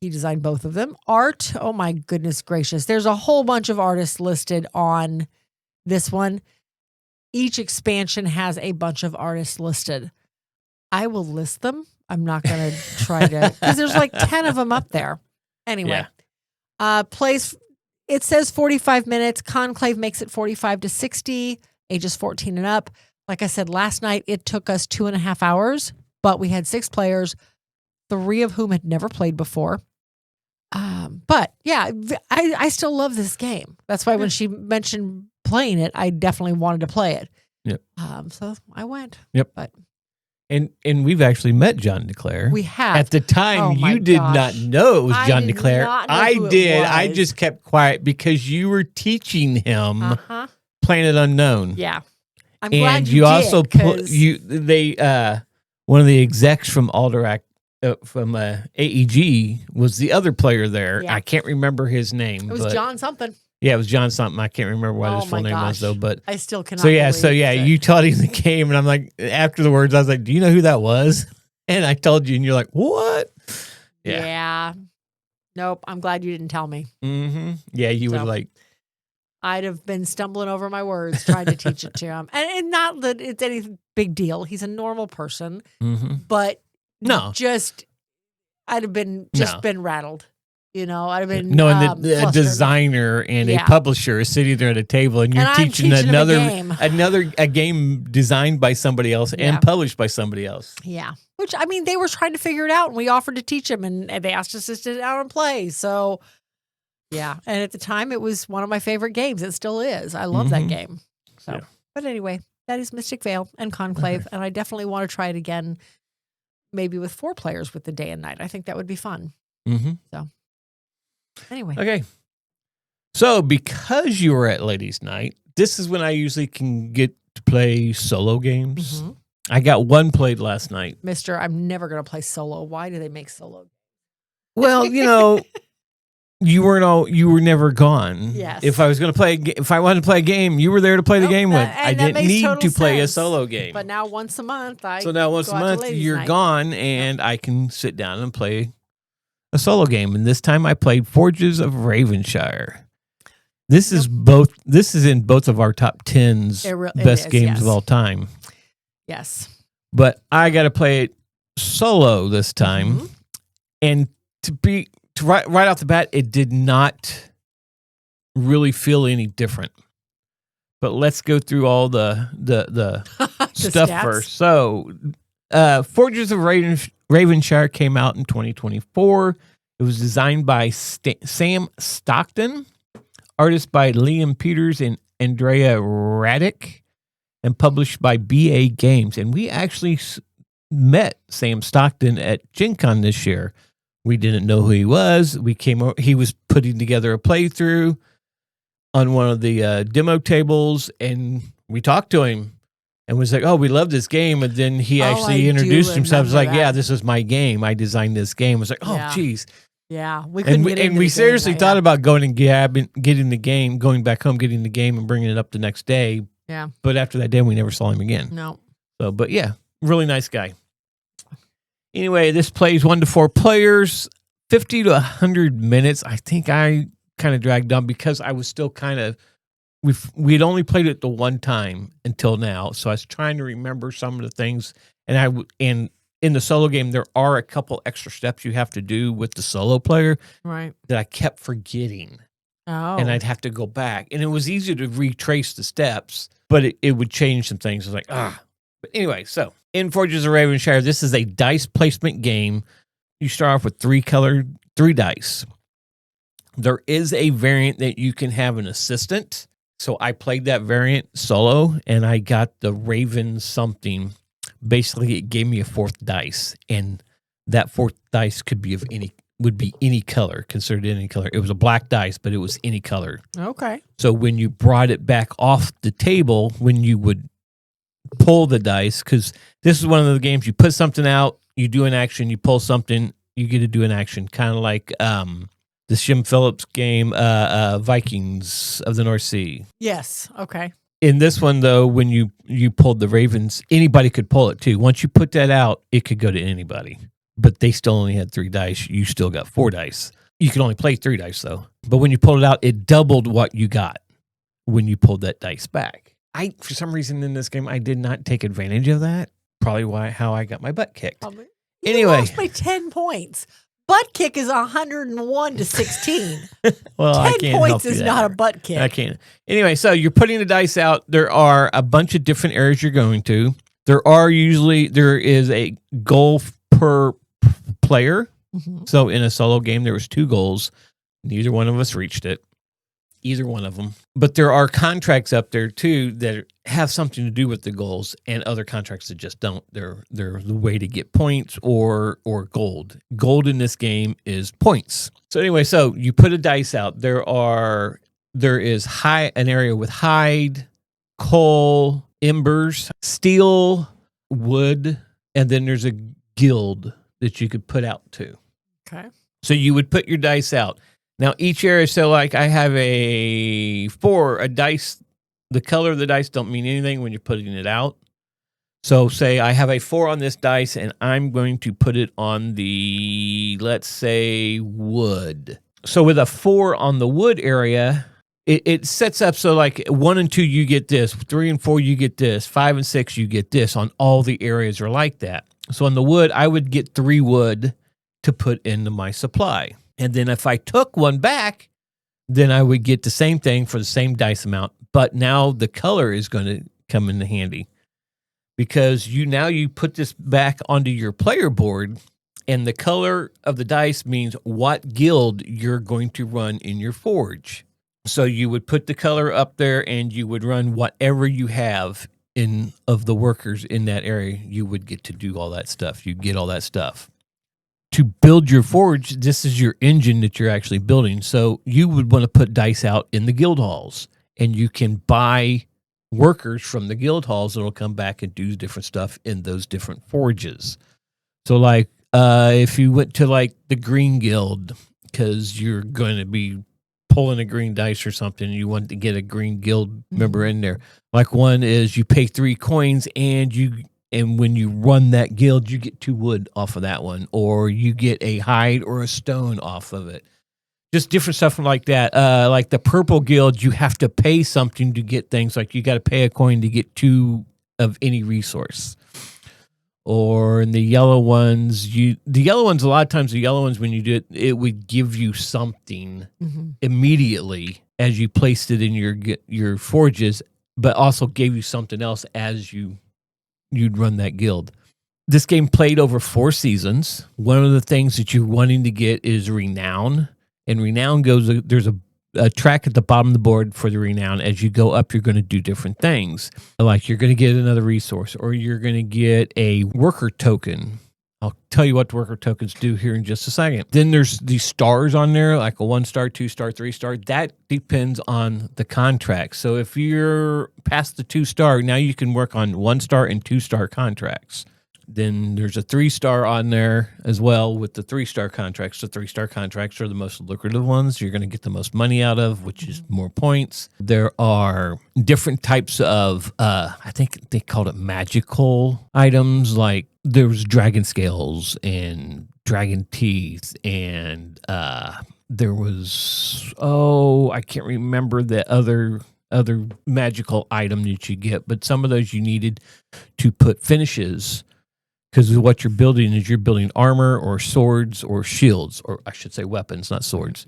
He designed both of them. Art, oh my goodness gracious. There's a whole bunch of artists listed on this one. Each expansion has a bunch of artists listed. I will list them. I'm not going to try to, because there's like 10 of them up there. Anyway, it says 45 minutes. Conclave makes it 45 to 60, ages 14 and up. Like I said, last night, it took us 2.5 hours, but we had 6 players, 3 of whom had never played before. But yeah, I still love this game. That's why when she mentioned playing it, I definitely wanted to play it. Yep. So I went. Yep. But and we've actually met John DeClaire. We have. At the time, you did not know it was John DeClaire. I did. I just kept quiet because you were teaching him Planet Unknown. Yeah. I'm and glad you did, also one of the execs from Alderac from AEG was the other player there. Yeah. I can't remember his name. It was John something. Yeah, it was John something. I can't remember what his full name was though. But I still cannot. So you taught him the game, and I'm like, after the words, I was like, "Do you know who that was?" And I told you, and you're like, "What?" Yeah. Nope. I'm glad you didn't tell me. Mm-hmm. Yeah, you would like. I'd have been stumbling over my words trying to teach it to him. And not that it's any big deal. He's a normal person. Mm-hmm. But I'd have been been rattled. I'd have been knowing that a designer and a publisher is sitting there at a table and you're teaching a game designed by somebody else and published by somebody else. Yeah. Which, they were trying to figure it out and we offered to teach them and they asked us to sit down and play. So, yeah. And at the time, it was one of my favorite games. It still is. I love that game. So, But anyway, that is Mystic Vale and Conclave. And I definitely want to try it again, maybe with 4 players with the day and night. I think that would be fun. Mm-hmm. So, anyway. Okay. So, because you were at Ladies' Night, this is when I usually can get to play solo games. Mm-hmm. I got one played last night. I'm never going to play solo. Why do they make solo? Well, you were never gone. Yes. If I was going to if I wanted to play a game, you were there to play the game with. I didn't need to play a solo game. But now once a month, you're gone, and I can sit down and play a solo game. And this time I played Forges of Ravenshire. This is in both of our top 10s best games of all time. Yes. But I got to play it solo this time. Mm-hmm. And right off the bat, it did not really feel any different. But let's go through all the stuff stats first. So, Forges of Ravenshire came out in 2024. It was designed by Sam Stockton, artist by Liam Peters and Andrea Radick, and published by BA Games. And we actually met Sam Stockton at Gen Con this year. We didn't know who he was. He was putting together a playthrough on one of the demo tables, and we talked to him and was like, "Oh, we love this game." And then he actually introduced himself. He was like, "Yeah, this is my game. I designed this game." I was like, "Oh, geez." Yeah, we seriously thought about going and getting the game, going back home, getting the game, and bringing it up the next day. Yeah, but after that day, we never saw him again. No. So, but yeah, really nice guy. Anyway, this plays 1 to 4 players, 50 to 100 minutes. I think I kind of dragged on because I was still kind of we'd only played it the one time until now, so I was trying to remember some of the things. And in the solo game, there are a couple extra steps you have to do with the solo player, right? That I kept forgetting. Oh, and I'd have to go back, and it was easy to retrace the steps, but it would change some things. I was like, But anyway, so in Forges of Ravenshire, this is a dice placement game. You start off with 3 dice. There is a variant that you can have an assistant. So I played that variant solo, and I got the Raven something. Basically, it gave me a 4th dice, and that 4th dice would be any color, considered any color. It was a black dice, but it was any color. Okay. So when you brought it back off the table, when you would pull the dice, because this is one of the games you put something out, you do an action, you pull something, you get to do an action, kind of like the Shim Phillips game, Vikings of the North Sea. Yes. Okay. In this one, though, when you pulled the Ravens, anybody could pull it too. Once you put that out, it could go to anybody. But they still only had 3 dice. You still got 4 dice. You can only play 3 dice, though. But when you pulled it out, it doubled what you got when you pulled that dice back. For some reason in this game, I did not take advantage of that. Probably how I got my butt kicked. You lost by 10 points. Butt kick is 101 to 16. Well, 10 I can't points is not a butt kick. I can't. Anyway, so you're putting the dice out. There are a bunch of different areas you're going to. There is a goal per player. Mm-hmm. So in a solo game, there was 2 goals. Neither one of us reached it. Either one of them. But there are contracts up there too that have something to do with the goals, and other contracts that just don't. They're the way to get points or gold. Gold in this game is points. So anyway, so you put a dice out. There is an area with hide, coal, embers, steel, wood, and then there's a guild that you could put out too. Okay. So you would put your dice out. Now, each area, so like I have a dice, the color of the dice don't mean anything when you're putting it out. So say I have a 4 on this dice, and I'm going to put it on the, let's say, wood. So with a 4 on the wood area, it sets up so like 1 and 2, you get this. 3 and 4, you get this. 5 and 6, you get this. On all the areas are like that. So on the wood, I would get 3 wood to put into my supply. And then if I took 1 back, then I would get the same thing for the same dice amount. But now the color is going to come into handy because you put this back onto your player board, and the color of the dice means what guild you're going to run in your forge. So you would put the color up there, and you would run whatever you have of the workers in that area. You would get to do all that stuff. You get all that stuff. To build your forge, this is your engine that you're actually building. So you would want to put dice out in the guild halls, and you can buy workers from the guild halls that will come back and do different stuff in those different forges. So like if you went to like the Green Guild, because you're going to be pulling a green dice or something. You want to get a green guild member in there. Like one is you pay 3 coins and when you run that guild, you get 2 wood off of that one, or you get a hide or a stone off of it. Just different stuff like that. Like the purple guild, you have to pay something to get things. Like you got to pay a coin to get 2 of any resource. Or in the yellow ones, a lot of times when you do it, it would give you something immediately as you placed it in your forges, but also gave you something else as you'd run that guild. This game played over 4 seasons. One of the things that you're wanting to get is renown. And renown there's a track at the bottom of the board for the renown. As you go up, you're going to do different things. Like you're going to get another resource, or you're going to get a worker token. I'll tell you what the worker tokens do here in just a second. Then there's these stars on there, like a 1-star, 2-star, 3-star. That depends on the contract. So if you're past the 2-star, now you can work on 1-star and 2-star contracts. Then there's a 3-star on there as well with the 3-star contracts. The 3-star contracts are the most lucrative ones. You're going to get the most money out of, which is more points. There are different types of, I think they called it magical items. Like there was dragon scales and dragon teeth. And there was, I can't remember the other magical item that you get. But some of those you needed to put finishes. Because what you're building armor or swords or shields, or I should say weapons, not swords.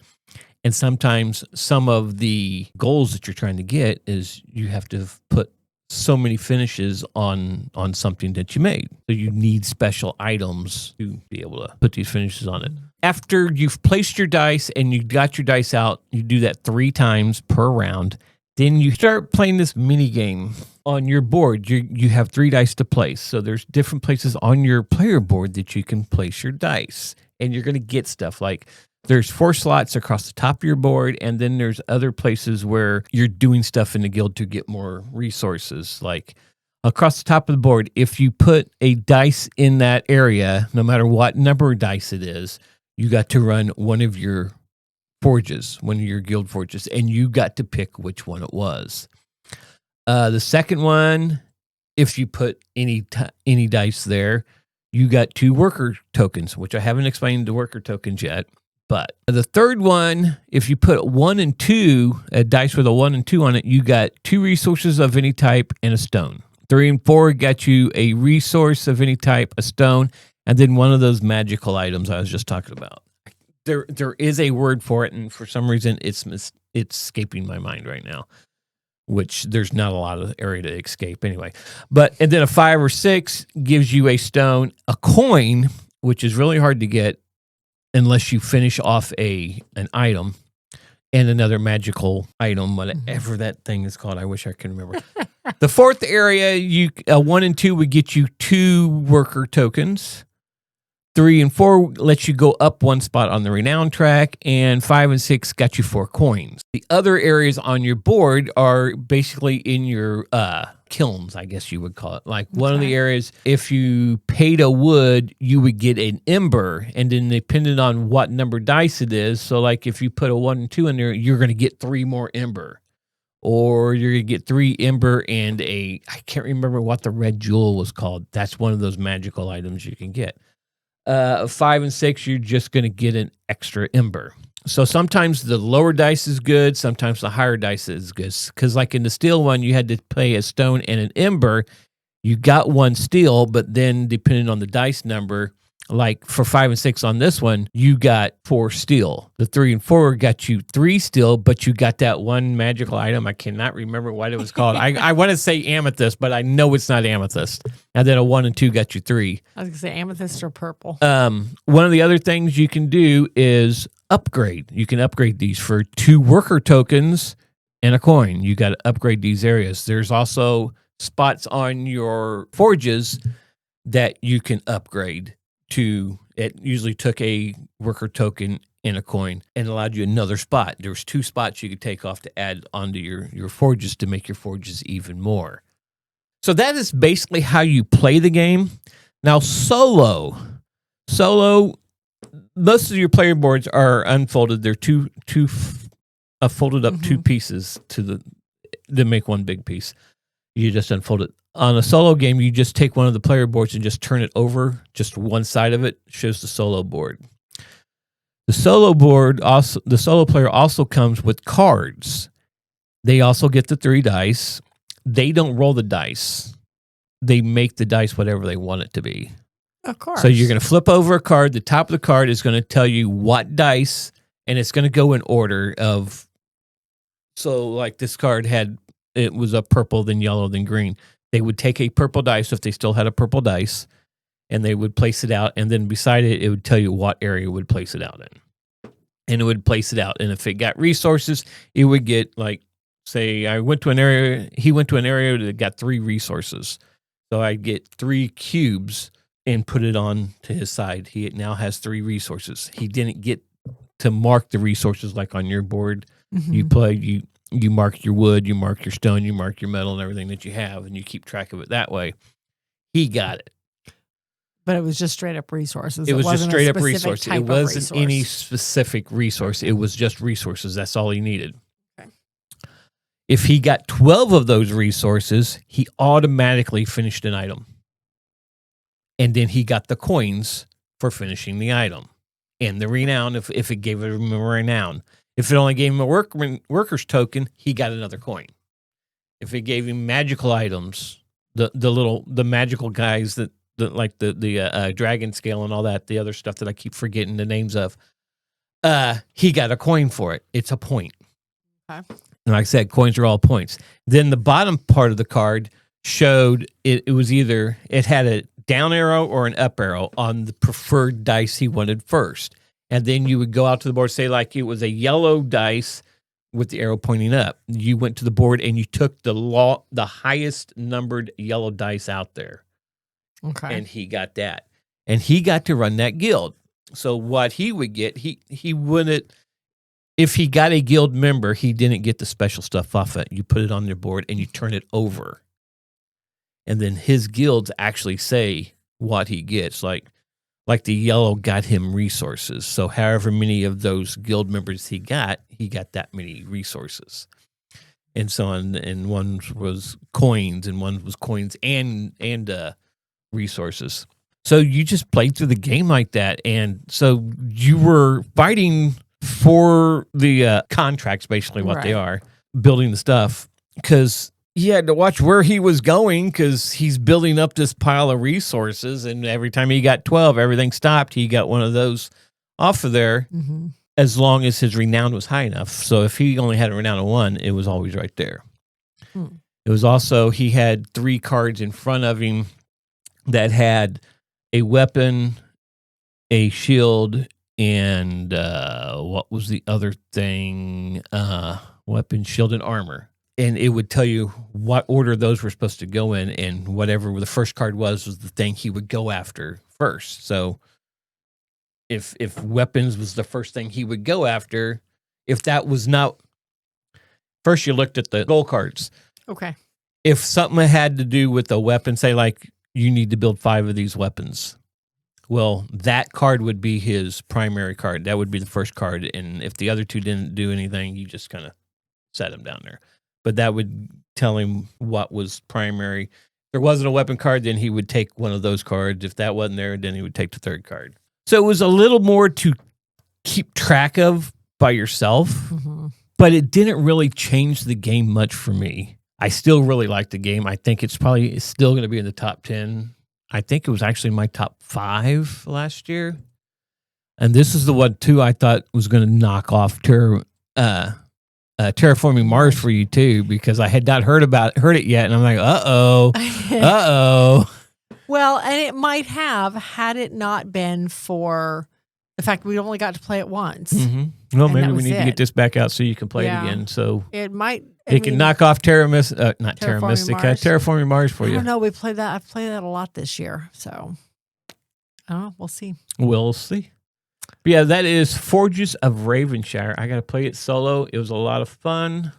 And sometimes some of the goals that you're trying to get is you have to put so many finishes on something that you made. So you need special items to be able to put these finishes on it. After you've placed your dice and you got your dice out, you do that 3 times per round. Then you start playing this mini game. On your board, you have 3 dice to place. So there's different places on your player board that you can place your dice. And you're going to get stuff like there's 4 slots across the top of your board. And then there's other places where you're doing stuff in the guild to get more resources. Like across the top of the board, if you put a dice in that area, no matter what number of dice it is, you got to run one of your forges, one of your guild forges. And you got to pick which one it was. The second one, if you put any dice there, you got 2 worker tokens, which I haven't explained the worker tokens yet. But the third one, if you put 1 and 2, a dice with a 1 and 2 on it, you got 2 resources of any type and a stone. 3 and 4 got you a resource of any type, a stone, and then one of those magical items I was just talking about. There is a word for it, and for some reason it's escaping my mind right now. Which there's not a lot of area to escape anyway. And then a 5 or 6 gives you a stone, a coin, which is really hard to get unless you finish off an item, and another magical item, whatever that thing is called. I wish I could remember. The fourth area, 1 and 2 would get you 2 worker tokens. 3 and 4 lets you go up 1 spot on the renown track, and 5 and 6 got you 4 coins. The other areas on your board are basically in your kilns, I guess you would call it. Like one of the areas, if you paid a wood, you would get an ember, and then depending on what number dice it is, so like if you put a 1 and 2 in there, you're going to get 3 more ember. Or you're going to get 3 ember and I can't remember what the red jewel was called. That's one of those magical items you can get. 5 and 6, you're just going to get an extra ember. So sometimes the lower dice is good. Sometimes the higher dice is good. Because like in the steel one, you had to pay a stone and an ember. You got 1 steel, but then depending on the dice number, like for 5 and 6 on this one, you got 4 steel. The 3 and 4 got you 3 steel, but you got that 1 magical item. I cannot remember what it was called. I want to say amethyst, but I know it's not amethyst. And then a 1 and 2 got you 3. I was going to say amethyst or purple. One of the other things you can do is upgrade. You can upgrade these for 2 worker tokens and a coin. You got to upgrade these areas. There's also spots on your forges that you can upgrade to. It usually took a worker token and a coin and allowed you another spot. There's 2 spots you could take off to add onto your forges to make your forges even more. So that is basically how you play the game. Now, solo, most of your player boards are unfolded. They're folded up two pieces to make one big piece. You just unfold it. On a solo game, you just take one of the player boards and just turn it over. Just one side of it shows the solo board. The solo player also comes with cards. They also get the 3 dice. They don't roll the dice. They make the dice whatever they want it to be. Of course. So you're going to flip over a card. The top of the card is going to tell you what dice, and it's going to go in order of. So like this card it was a purple, then yellow, then green. They would take a purple dice if they still had a purple dice, and they would place it out, and then beside it, it would tell you what area it would place it out in. And it would place it out. And if it got resources, it would get like, say, he went to an area that got 3 resources. So I'd get 3 cubes and put it on to his side. He now has 3 resources. He didn't get to mark the resources like on your board. Mm-hmm. You mark your wood, you mark your stone, you mark your metal and everything that you have, and you keep track of it that way. He got it. But it was just straight up resources. It was just straight up resource. It wasn't any specific resource. It was just resources. That's all he needed. Okay. If he got 12 of those resources, he automatically finished an item. And then he got the coins for finishing the item. And the renown, if it gave him a renown. If it only gave him a worker's token, he got another coin. If it gave him magical items, the magical guys that like the dragon scale and all that, the other stuff that I keep forgetting the names of, he got a coin for it. It's a point. Okay. And like I said, coins are all points. Then the bottom part of the card showed it was either it had a down arrow or an up arrow on the preferred dice he wanted first. And then you would go out to the board, say like it was a yellow dice with the arrow pointing up. You went to the board and you took the highest numbered yellow dice out there. Okay. And he got that. And he got to run that guild. So what he would get, he wouldn't, if he got a guild member, he didn't get the special stuff off it. You put it on your board and you turn it over. And then his guilds actually say what he gets. Like the yellow got him resources. So however many of those guild members he got that many resources. And so on, and one was coins, and one was coins and resources. So you just played through the game like that. And so you were fighting for the contracts, basically what they are, building the stuff. Because he had to watch where he was going because he's building up this pile of resources. And every time he got 12, everything stopped. He got one of those off of there as long as his renown was high enough. So if he only had a renown of 1, it was always right there. It was also, he had 3 cards in front of him that had a weapon, a shield, and what was the other thing? Weapon, shield, and armor. And it would tell you what order those were supposed to go in, and whatever the first card was the thing he would go after first. So if weapons was the first thing he would go after, if that was not, first you looked at the goal cards. Okay. If something had to do with a weapon, say like you need to build 5 of these weapons, well, that card would be his primary card. That would be the first card. And if the other 2 didn't do anything, you just kind of set them down there. But that would tell him what was primary. If there wasn't a weapon card, then he would take one of those cards. If that wasn't there, then he would take the 3rd card. So it was a little more to keep track of by yourself, but it didn't really change the game much for me. I still really like the game. I think it's probably still going to be in the top 10. I think it was actually my top 5 last year. And this is the one, too, I thought was going to knock off Terraforming Mars for you too, because I had not heard it yet, and I'm like, uh-oh. Well, and it might have had it not been for the fact we only got to play it once. Well, maybe we need to get this back out so you can play it again. So it might. It can knock off Terraforming Mars for you. I don't know. I've played that a lot this year, so we'll see. We'll see. But yeah, that is Forges of Ravenshire. I got to play it solo. It was a lot of fun.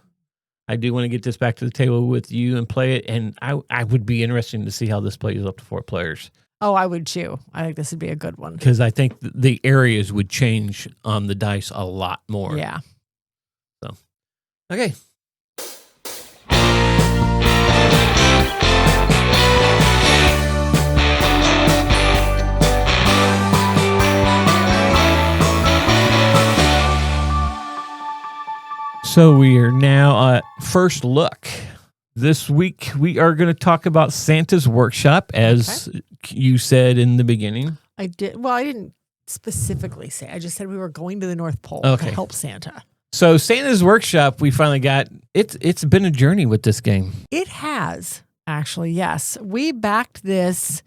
I do want to get this back to the table with you and play it, and I would be interested to see how this plays up to 4 players. Oh, I would too. I think this would be a good one. Because I think the areas would change on the dice a lot more. Yeah. So, okay. So we are now at first look. This week we are going to talk about Santa's Workshop, as you said in the beginning. I did. Well, I didn't specifically say. I just said we were going to the North Pole to help Santa. So Santa's Workshop, we finally got. It's been a journey with this game. It has, actually, yes. We backed this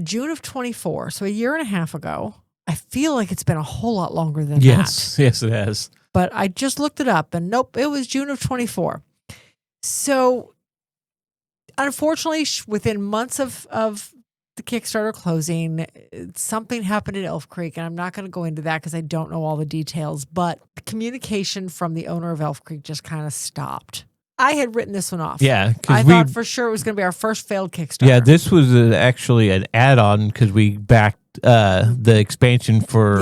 June of 24, so a year and a half ago. I feel like it's been a whole lot longer than that. Yes, it has. But I just looked it up, and nope, it was June of 24. So, unfortunately, within months of the Kickstarter closing, something happened at Elf Creek, and I'm not going to go into that because I don't know all the details, but the communication from the owner of Elf Creek just kind of stopped. I had written this one off. Yeah. I thought for sure it was going to be our first failed Kickstarter. Yeah, this was actually an add-on because we backed the expansion for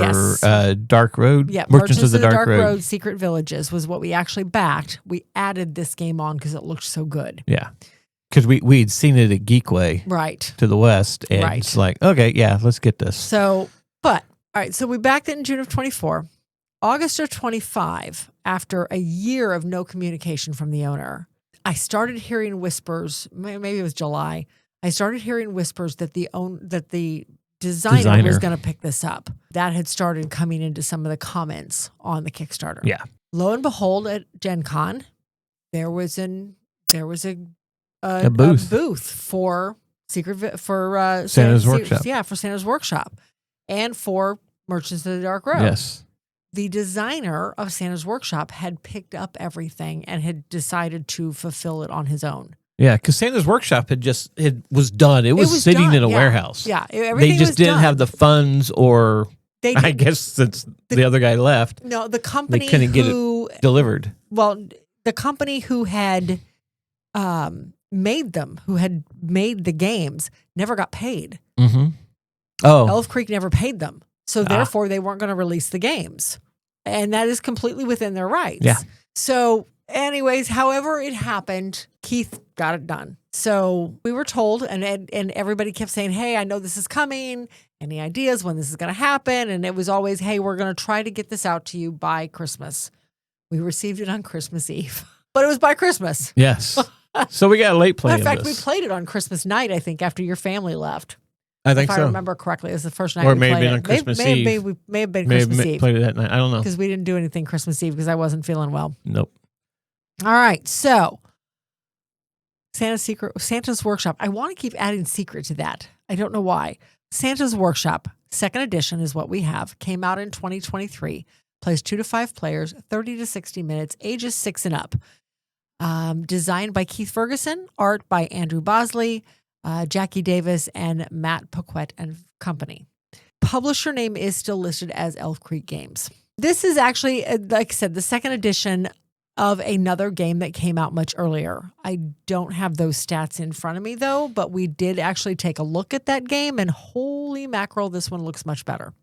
Dark Road. Yeah, Merchants of the Dark Road. Secret Villages was what we actually backed. We added this game on because it looked so good. Yeah. Because we had seen it at Geekway. Right. To the west. And it's like, okay, yeah, let's get this. So, all right, so we backed it in June of 24. August of 25, after a year of no communication from the owner, I started hearing whispers, maybe it was July, I started hearing whispers that the designer was going to pick this up. That had started coming into some of the comments on the Kickstarter. Yeah. Lo and behold, at Gen Con, there was a booth for Santa's Workshop. Yeah, for Santa's Workshop and for Merchants of the Dark Road. Yes. The designer of Santa's Workshop had picked up everything and had decided to fulfill it on his own. Yeah, because Santa's Workshop was done. It was sitting done, in a warehouse. Yeah, they just didn't have the funds, or I guess since the other guy left. No, the company they couldn't get it delivered. Well, the company who had made them, who had made the games, never got paid. Mm-hmm. Oh, Elf Creek never paid them, so therefore they weren't going to release the games, and that is completely within their rights. Yeah. So, anyways, however it happened, Keith got it done. So we were told, and everybody kept saying, "Hey, I know this is coming. Any ideas when this is going to happen?" And it was always, "Hey, we're going to try to get this out to you by Christmas." We received it on Christmas Eve, but it was by Christmas. Yes. So we got a late play. In fact, we played it on Christmas night, I think, after your family left. I think if so. I remember correctly, it was the first night or we maybe played been it. on Christmas Eve. May have been Christmas Eve. Played it that night. I don't know. Because we didn't do anything Christmas Eve because I wasn't feeling well. Nope. All right. So Santa's Workshop. I want to keep adding secret to that. I don't know why. Santa's Workshop, second edition is what we have. Came out in 2023. Plays 2 to 5 players, 30 to 60 minutes, ages 6 and up. Designed by Keith Ferguson, art by Andrew Bosley, Jackie Davis, and Matt Paquette and Company. Publisher name is still listed as Elf Creek Games. This is actually, like I said, the second edition of another game that came out much earlier. I don't have those stats in front of me, though, but we did actually take a look at that game, and holy mackerel, this one looks much better.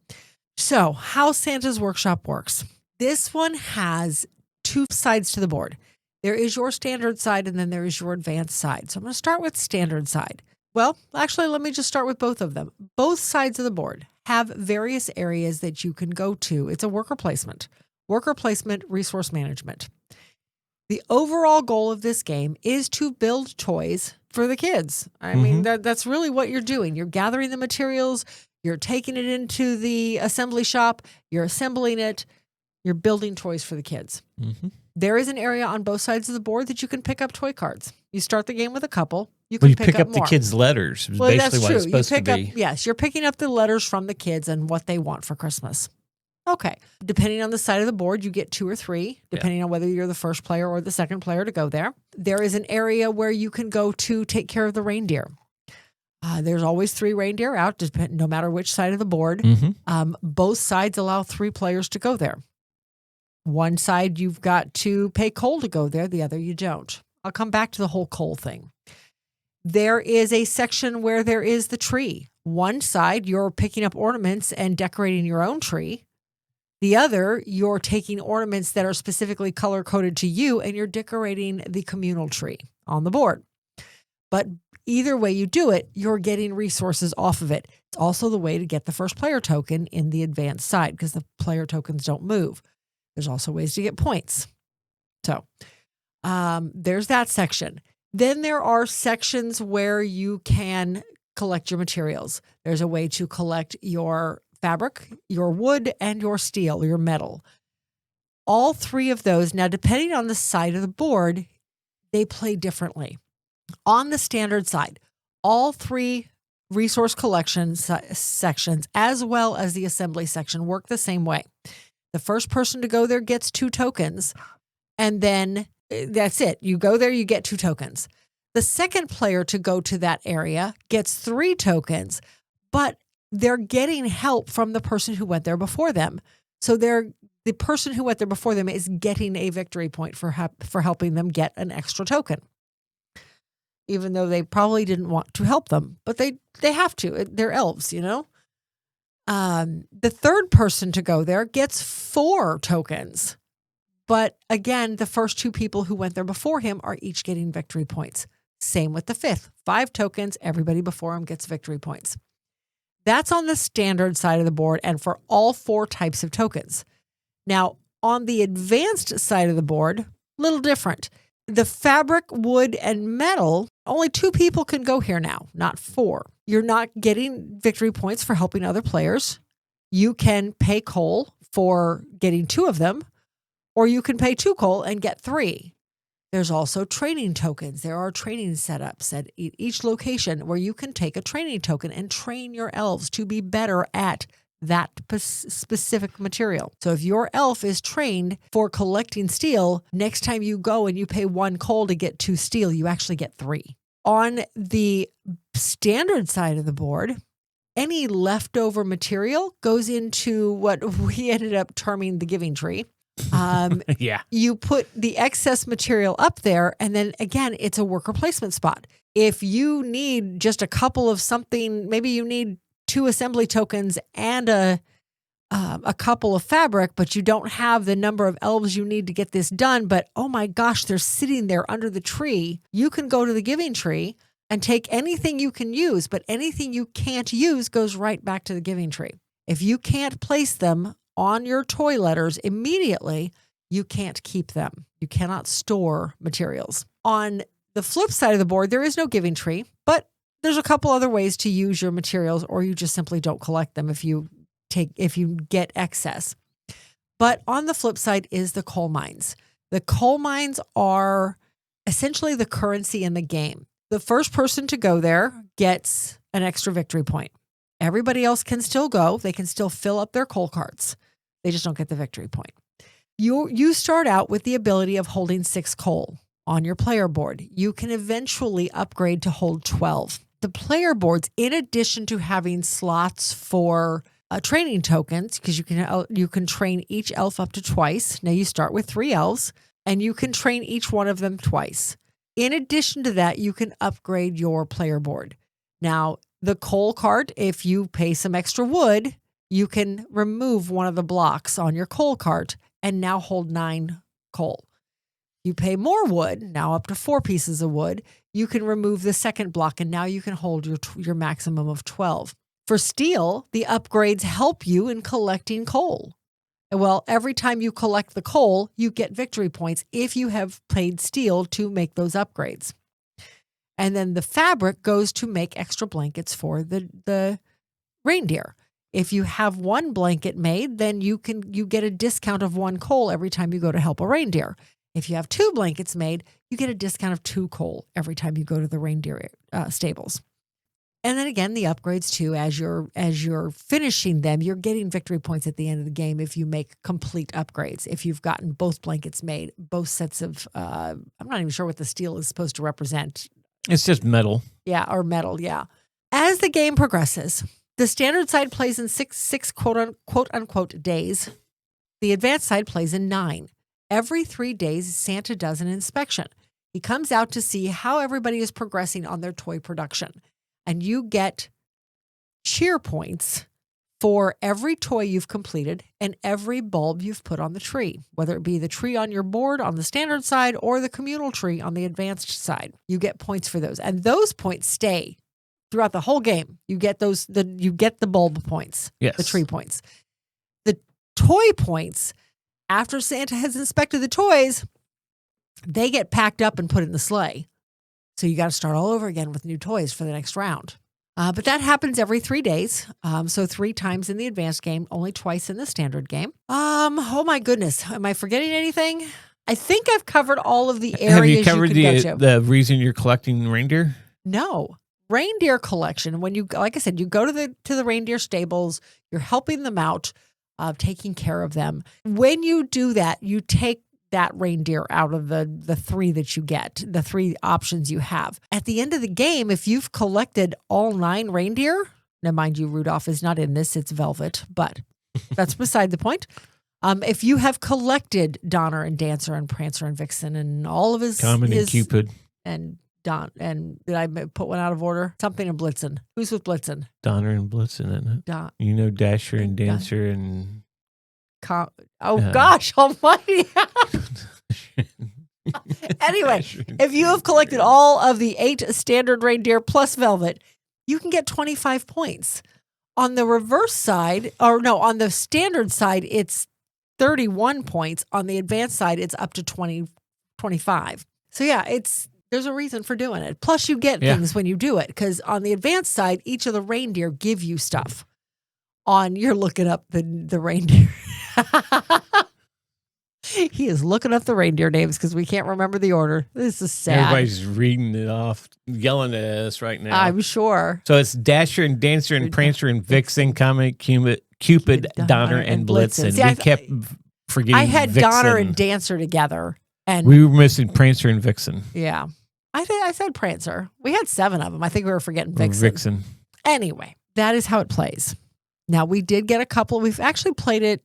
So, how Santa's Workshop works. This one has 2 sides to the board. There is your standard side, and then there is your advanced side. So I'm going to start with standard side. Well, actually, let me just start with both of them. Both sides of the board have various areas that you can go to. It's a worker placement, resource management. The overall goal of this game is to build toys for the kids. I mean, that's really what you're doing. You're gathering the materials, you're taking it into the assembly shop, you're assembling it, you're building toys for the kids. Mm-hmm. There is an area on both sides of the board that you can pick up toy cards. You start the game with a couple. You can pick up more. The kids' letters. Well, basically that's what true. It's supposed you pick to be. up, yes, you're picking up the letters from the kids and what they want for Christmas. Okay. Depending on the side of the board, you get 2 or 3, depending on whether you're the first player or the second player to go there. There is an area where you can go to take care of the reindeer. There's always 3 reindeer out, no matter which side of the board. Mm-hmm. Both sides allow 3 players to go there. One side, you've got to pay coal to go there. The other, you don't. I'll come back to the whole coal thing. There is a section where there is the tree. One side, you're picking up ornaments and decorating your own tree. The other, you're taking ornaments that are specifically color-coded to you, and you're decorating the communal tree on the board. But either way you do it, you're getting resources off of it. It's also the way to get the first player token in the advanced side because the player tokens don't move. There's also ways to get points. So there's that section. Then there are sections where you can collect your materials. There's a way to collect your fabric, your wood, and your steel, your metal. All three of those, now depending on the side of the board, they play differently. On the standard side, all three resource collection sections, as well as the assembly section, work the same way. The first person to go there gets 2 tokens, and then that's it. You go there, you get 2 tokens. The second player to go to that area gets 3 tokens, but they're getting help from the person who went there before them. So the person who went there before them is getting a victory point for helping them get an extra token. Even though they probably didn't want to help them, but they have to. They're elves, you know? The third person to go there gets 4 tokens. But again, the first 2 people who went there before him are each getting victory points. Same with the fifth. 5 tokens, everybody before him gets victory points. That's on the standard side of the board and for all 4 types of tokens. Now, on the advanced side of the board, a little different. The fabric, wood, and metal, only 2 people can go here now, not 4. You're not getting victory points for helping other players. You can pay coal for getting 2 of them, or you can pay 2 coal and get 3. There's also training tokens. There are training setups at each location where you can take a training token and train your elves to be better at that specific material. So if your elf is trained for collecting steel, next time you go and you pay 1 coal to get 2 steel, you actually get 3. On the standard side of the board, any leftover material goes into what we ended up terming the giving tree. Yeah. You put the excess material up there, and then again, it's a worker placement spot. If you need just a couple of something, maybe you need 2 assembly tokens and a couple of fabric, but you don't have the number of elves you need to get this done. But oh my gosh, they're sitting there under the tree. You can go to the giving tree and take anything you can use, but anything you can't use goes right back to the giving tree. If you can't place them on your toy letters immediately, you can't keep them. You cannot store materials. On the flip side of the board, there is no giving tree, but there's a couple other ways to use your materials, or you just simply don't collect them if you get excess. But on the flip side is the coal mines. The coal mines are essentially the currency in the game. The first person to go there gets an extra victory point. Everybody else can still go. They can still fill up their coal carts. They just don't get the victory point. You start out with the ability of holding 6 coal on your player board. You can eventually upgrade to hold 12. The player boards, in addition to having slots for training tokens, because you can train each elf up to twice. Now you start with 3 elves, and you can train each one of them twice. In addition to that, you can upgrade your player board. Now, the coal cart, if you pay some extra wood, you can remove one of the blocks on your coal cart and now hold 9 coal. You pay more wood, now up to 4 pieces of wood, you can remove the second block and now you can hold your maximum of 12. For steel, the upgrades help you in collecting coal. Well, every time you collect the coal, you get victory points if you have paid steel to make those upgrades. And then the fabric goes to make extra blankets for the reindeer. If you have 1 blanket made, then you get a discount of 1 coal every time you go to help a reindeer. If you have 2 blankets made, you get a discount of 2 coal every time you go to the reindeer stables. And then again, the upgrades too, as you're finishing them, you're getting victory points at the end of the game if you make complete upgrades. If you've gotten both blankets made, both sets of, I'm not even sure what the steel is supposed to represent. It's just metal. Yeah, or metal, yeah. As the game progresses, the standard side plays in six quote unquote days. The advanced side plays in 9. Every 3 days, Santa does an inspection. He comes out to see how everybody is progressing on their toy production. And you get cheer points for every toy you've completed and every bulb you've put on the tree, whether it be the tree on your board on the standard side or the communal tree on the advanced side. You get points for those, and those points stay throughout the whole game. You get those. You get the bulb points, Yes. the tree points, the toy points. After Santa has inspected the toys, they get packed up and put in the sleigh. So you got to start all over again with new toys for the next round. But that happens every 3 days. So 3 times in the advanced game, only twice in the standard game. Oh my goodness. Am I forgetting anything? I think I've covered all of the areas Have you covered could go to. the reason you're collecting reindeer? No. Reindeer collection. When you, like I said, you go to the reindeer stables, you're helping them out, taking care of them. When you do that, you take that reindeer out of the 3 that you get, the 3 options you have. At the end of the game, if you've collected all 9 reindeer, now mind you, Rudolph is not in this, it's Velvet, but that's beside the point. If you have collected Donner and Dancer and Prancer and Vixen and all of his... Comet and Cupid. And and did I put one out of order? Something in Blitzen. Who's with Blitzen? Donner and Blitzen, isn't it? You know Dasher and Dancer and... Gosh almighty. Anyway, if you have collected all of the 8 standard reindeer plus Velvet, you can get 25 points. On the reverse side, on the standard side, it's 31 points. On the advanced side, it's up to 25. So yeah, there's a reason for doing it. Plus you get things when you do it, because on the advanced side, each of the reindeer give you stuff. You're looking up the reindeer. He is looking up the reindeer names because we can't remember the order. This is sad. Everybody's reading it off, yelling at us right now. I'm sure. So it's Dasher and Dancer and Prancer and Vixen, Comet, Cupid, Donner, and Blitzen. See, we kept forgetting I had Vixen. Donner and Dancer together. And we were missing Prancer and Vixen. Yeah. I said Prancer. We had 7 of them. I think we were forgetting Vixen. Anyway, that is how it plays. Now, we did get a couple. We've actually played it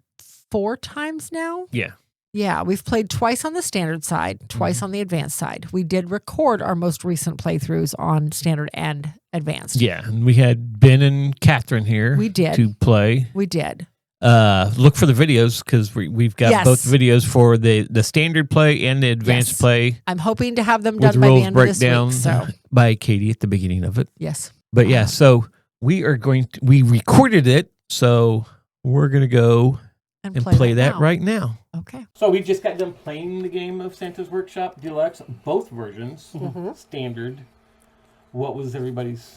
4 times now. Yeah. Yeah, we've played twice on the standard side, twice on the advanced side. We did record our most recent playthroughs on standard and advanced. Yeah, and we had Ben and Catherine here. We did. To play. We did. Look for the videos because we've got both videos for the standard play and the advanced play. I'm hoping to have them done by the end of this week. So. By Katie at the beginning of it. Yes. But yeah, so we recorded it, so we're going to go and play that right now. Okay. So we just got done playing the game of Santa's Workshop Deluxe, both versions, standard. What was everybody's...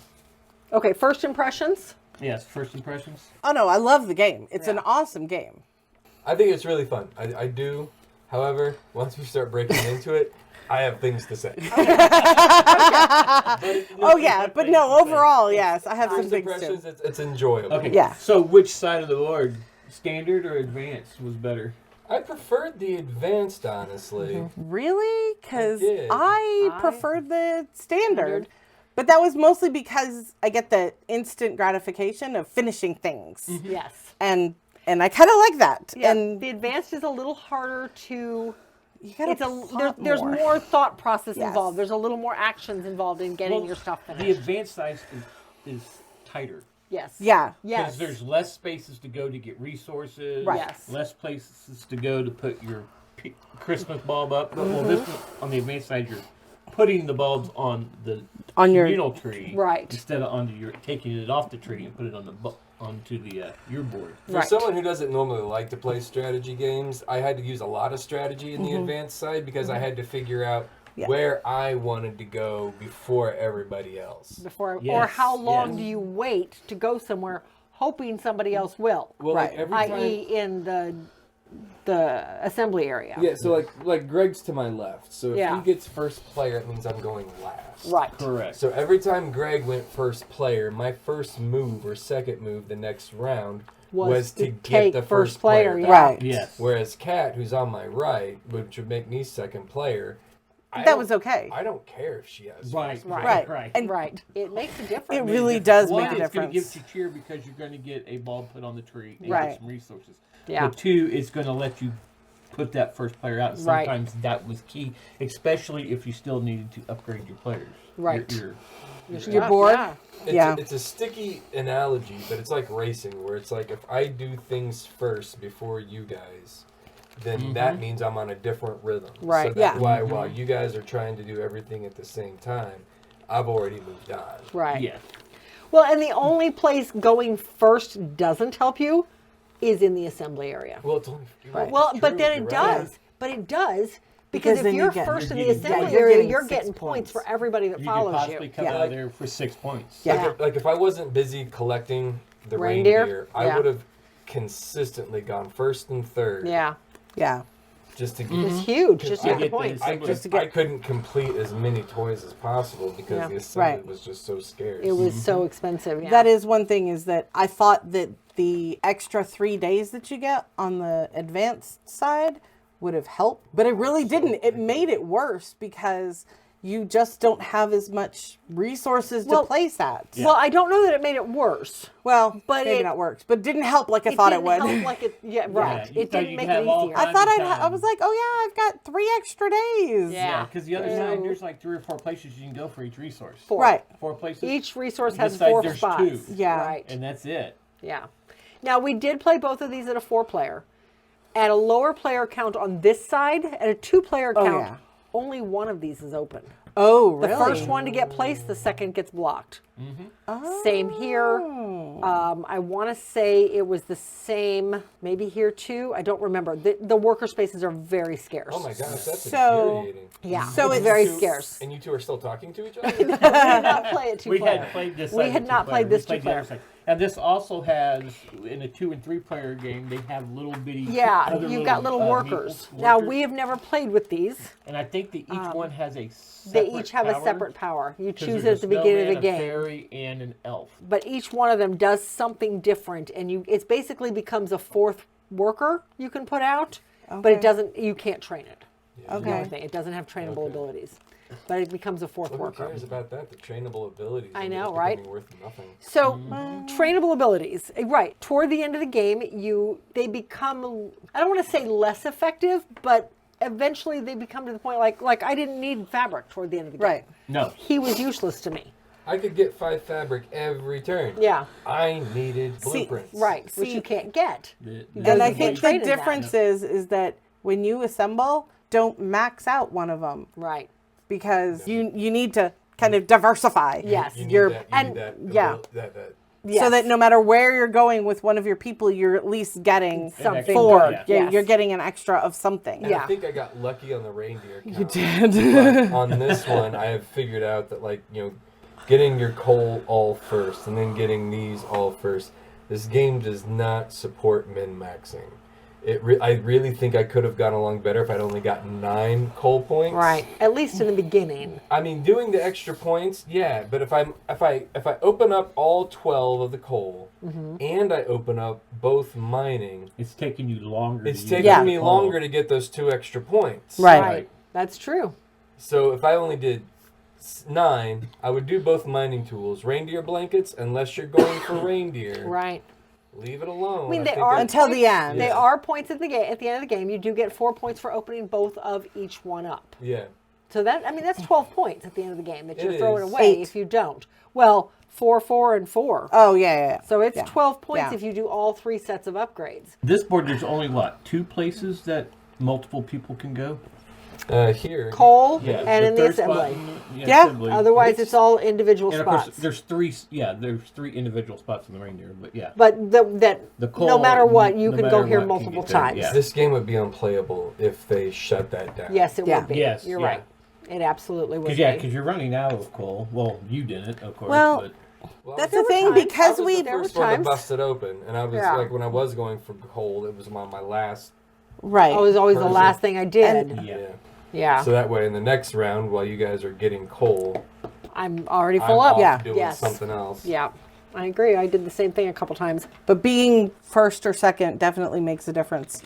Okay, first impressions? Yes, first impressions. Oh, no, I love the game. It's an awesome game. I think it's really fun. I do. However, once we start breaking into it, I have things to say. But no, overall, yes, I have some First things impressions, too. it's enjoyable. Okay. Yeah. So which side of the board, standard or advanced, was better? I preferred the advanced, honestly. Really? Because did. I preferred the standard. But that was mostly because I get the instant gratification of finishing things. Yes. And I kind of like that. Yeah. And the advanced is a little harder to... you gotta There's more thought process Yes. involved. There's a little more actions involved in getting your stuff finished. The advanced side is tighter. Yes. Yeah. Yes. Because there's less spaces to go to get resources. Right. Yes. Less places to go to put your Christmas bulb up. Well, this one, on the advanced side, you're putting the bulbs on the communal tree, right? Instead of taking it off the tree and put it onto your board. For someone who doesn't normally like to play strategy games, I had to use a lot of strategy in the advanced side because I had to figure out where I wanted to go before everybody else. Or how long do you wait to go somewhere, hoping somebody else will? Well, like every time, i.e., in the assembly area. Yeah, so like Greg's to my left. So if Yeah. he gets first player, it means I'm going last. Right. Correct. So every time Greg went first player, my first move or second move the next round was to get take the first player back. Right. Yes. Whereas Kat, who's on my right, which would make me second player, That was okay. I don't care if she has. Right. And right. It makes a difference. it really does One, make a it's going to difference. give you cheer because you're going to get a bulb put on the tree and Right. get some resources. Yeah. But 2, it's going to let you put that first player out. And Right. sometimes that was key, especially if you still needed to upgrade your players. Right. You're bored? Yeah. It's a sticky analogy, but it's like racing, where it's like if I do things first before you guys, then that means I'm on a different rhythm. Right. So that's why while you guys are trying to do everything at the same time, I've already moved on. Right. Yeah. Well, and the only place going first doesn't help you is in the assembly area. Well, it's only Well, it's but true, then you're it right. does. But it does. Because if then you're you get- first in the you're getting- assembly you're area, getting you're 6 getting points for everybody that You follows could possibly you. come Yeah. out of there for 6 points. Yeah. Like if I wasn't busy collecting the Reindeer? reindeer, I Yeah. would have consistently gone first and third. Yeah. Yeah. Just to get. It's huge. Just to I get the get the points. assembly- Just to get- I couldn't complete as many toys as possible because Yeah. the assembly Right. was just so scarce. It was so expensive. Yeah. That is one thing, is that I thought that the extra 3 days that you get on the advanced side would have helped, but it really didn't. It made it worse because you just don't have as much resources to Well, place at. Well, I don't know that it made it worse. Well, but maybe it- not worse, but didn't help like I thought it didn't would. help like it. Yeah, right. you It thought didn't you'd make it have all easier. I thought kinds of I was time. like, oh yeah, I've got 3 extra days. Yeah. Because the other side, there's like 3 or 4 places you can go for each resource. 4. Right. 4 places. Each resource This has side, 4 there's spots. 2. Yeah. Right. And that's it. Yeah. Now we did play both of these at a 4-player. At a lower player count on this side, at a 2-player Oh, count, yeah. only one of these is open. Oh, The really? first one to get placed, the second gets blocked. Same here. I want to say it was the same, maybe here too. I don't remember. The worker spaces are very scarce. Oh my gosh, that's So- infuriating. Yeah, So it's it's very two- scarce. And you two are still talking to each other? We did not play it 2 We player. had played this. We side had of not 2-player. played this We played the other 2-player. side. And this also has, in a 2 and 3-player game, they have little bitty. Yeah, other you've got little workers. Meeples, Now workers. we have never played with these. And I think that each one has a They separate each have a power, separate power. You 'cause choose it there's at the a beginning of snowman, the a game. fairy, and an elf. But each one of them does something different, and it's basically becomes a 4th worker you can put out, but it Okay. doesn't. You can't train it. That's the only Okay. thing. It doesn't have trainable abilities, but it becomes a 4th Well, who worker. cares about that? The trainable abilities. I end know, up right? becoming worth nothing. So trainable abilities, right? Toward the end of the game, they become, I don't want to say less effective, but eventually they become to the point like I didn't need fabric toward the end of the game. Right. No. He was useless to me. I could get 5 fabric every turn. Yeah. I needed blueprints. Right, which See- you can't get. And I Doesn't think train the in that. difference is that when you assemble, don't max out one of them Right. because you need to kind of diversify. Yes. You need Your- that, and- you need that, yeah. that Yes. So that no matter where you're going with one of your people, you're at least getting Something 4. good, Yeah, yes. You're getting an extra of something. And Yeah. I think I got lucky on the reindeer count. You did. on this one, I have figured out that, like, getting your coal all first and then getting these all first, this game does not support min-maxing. I really think I could have gone along better if I'd only got 9 coal points. Right. At least in the beginning. I mean, doing the extra points, yeah. But if I open up all 12 of the coal and I open up both mining, It's taking you longer. it's to taking use me the longer to get those 2 extra points. Right. That's true. So if I only did 9, I would do both mining tools, reindeer blankets, unless you're going for reindeer. Right. Leave it alone. I mean, they think are Until the points- end. They Yeah. are points at the end of the game. You do get 4 points for opening both of each one up. Yeah. So that's 12 points at the end of the game that you're It throwing is. away 8. if you don't. Well, 4, 4, and 4. Oh yeah. So it's yeah. 12 points Yeah. if you do all 3 sets of upgrades. This board, there's only what, 2 places that multiple people can go? Here. Coal Yeah. and in the third spot assembly. in the Yeah. assembly. Otherwise, it's all individual And of course, spots. there's 3. Yeah, there's 3 individual spots in the reindeer, but yeah. But The no coal, matter what, you no can matter go here what, can multiple get there, times. yeah. This game would be unplayable if they shut that down. Yes, it Yeah. would be. Yes, You're yeah. right. It absolutely would Because be. you're running out of coal. Well, you didn't, of course. Well, but Well, That's There the were thing times- I because was we the There were first one to times- bust it open, and I was Yeah. like, when I was going for coal, it was on my last. right. It was always the Person. last thing I did. And- yeah. yeah. So that way, in the next round, while you guys are getting coal, I'm already I'm full up. off Yeah. doing Yes. something else. Yeah. I agree. I did the same thing a couple times. But being first or second definitely makes a difference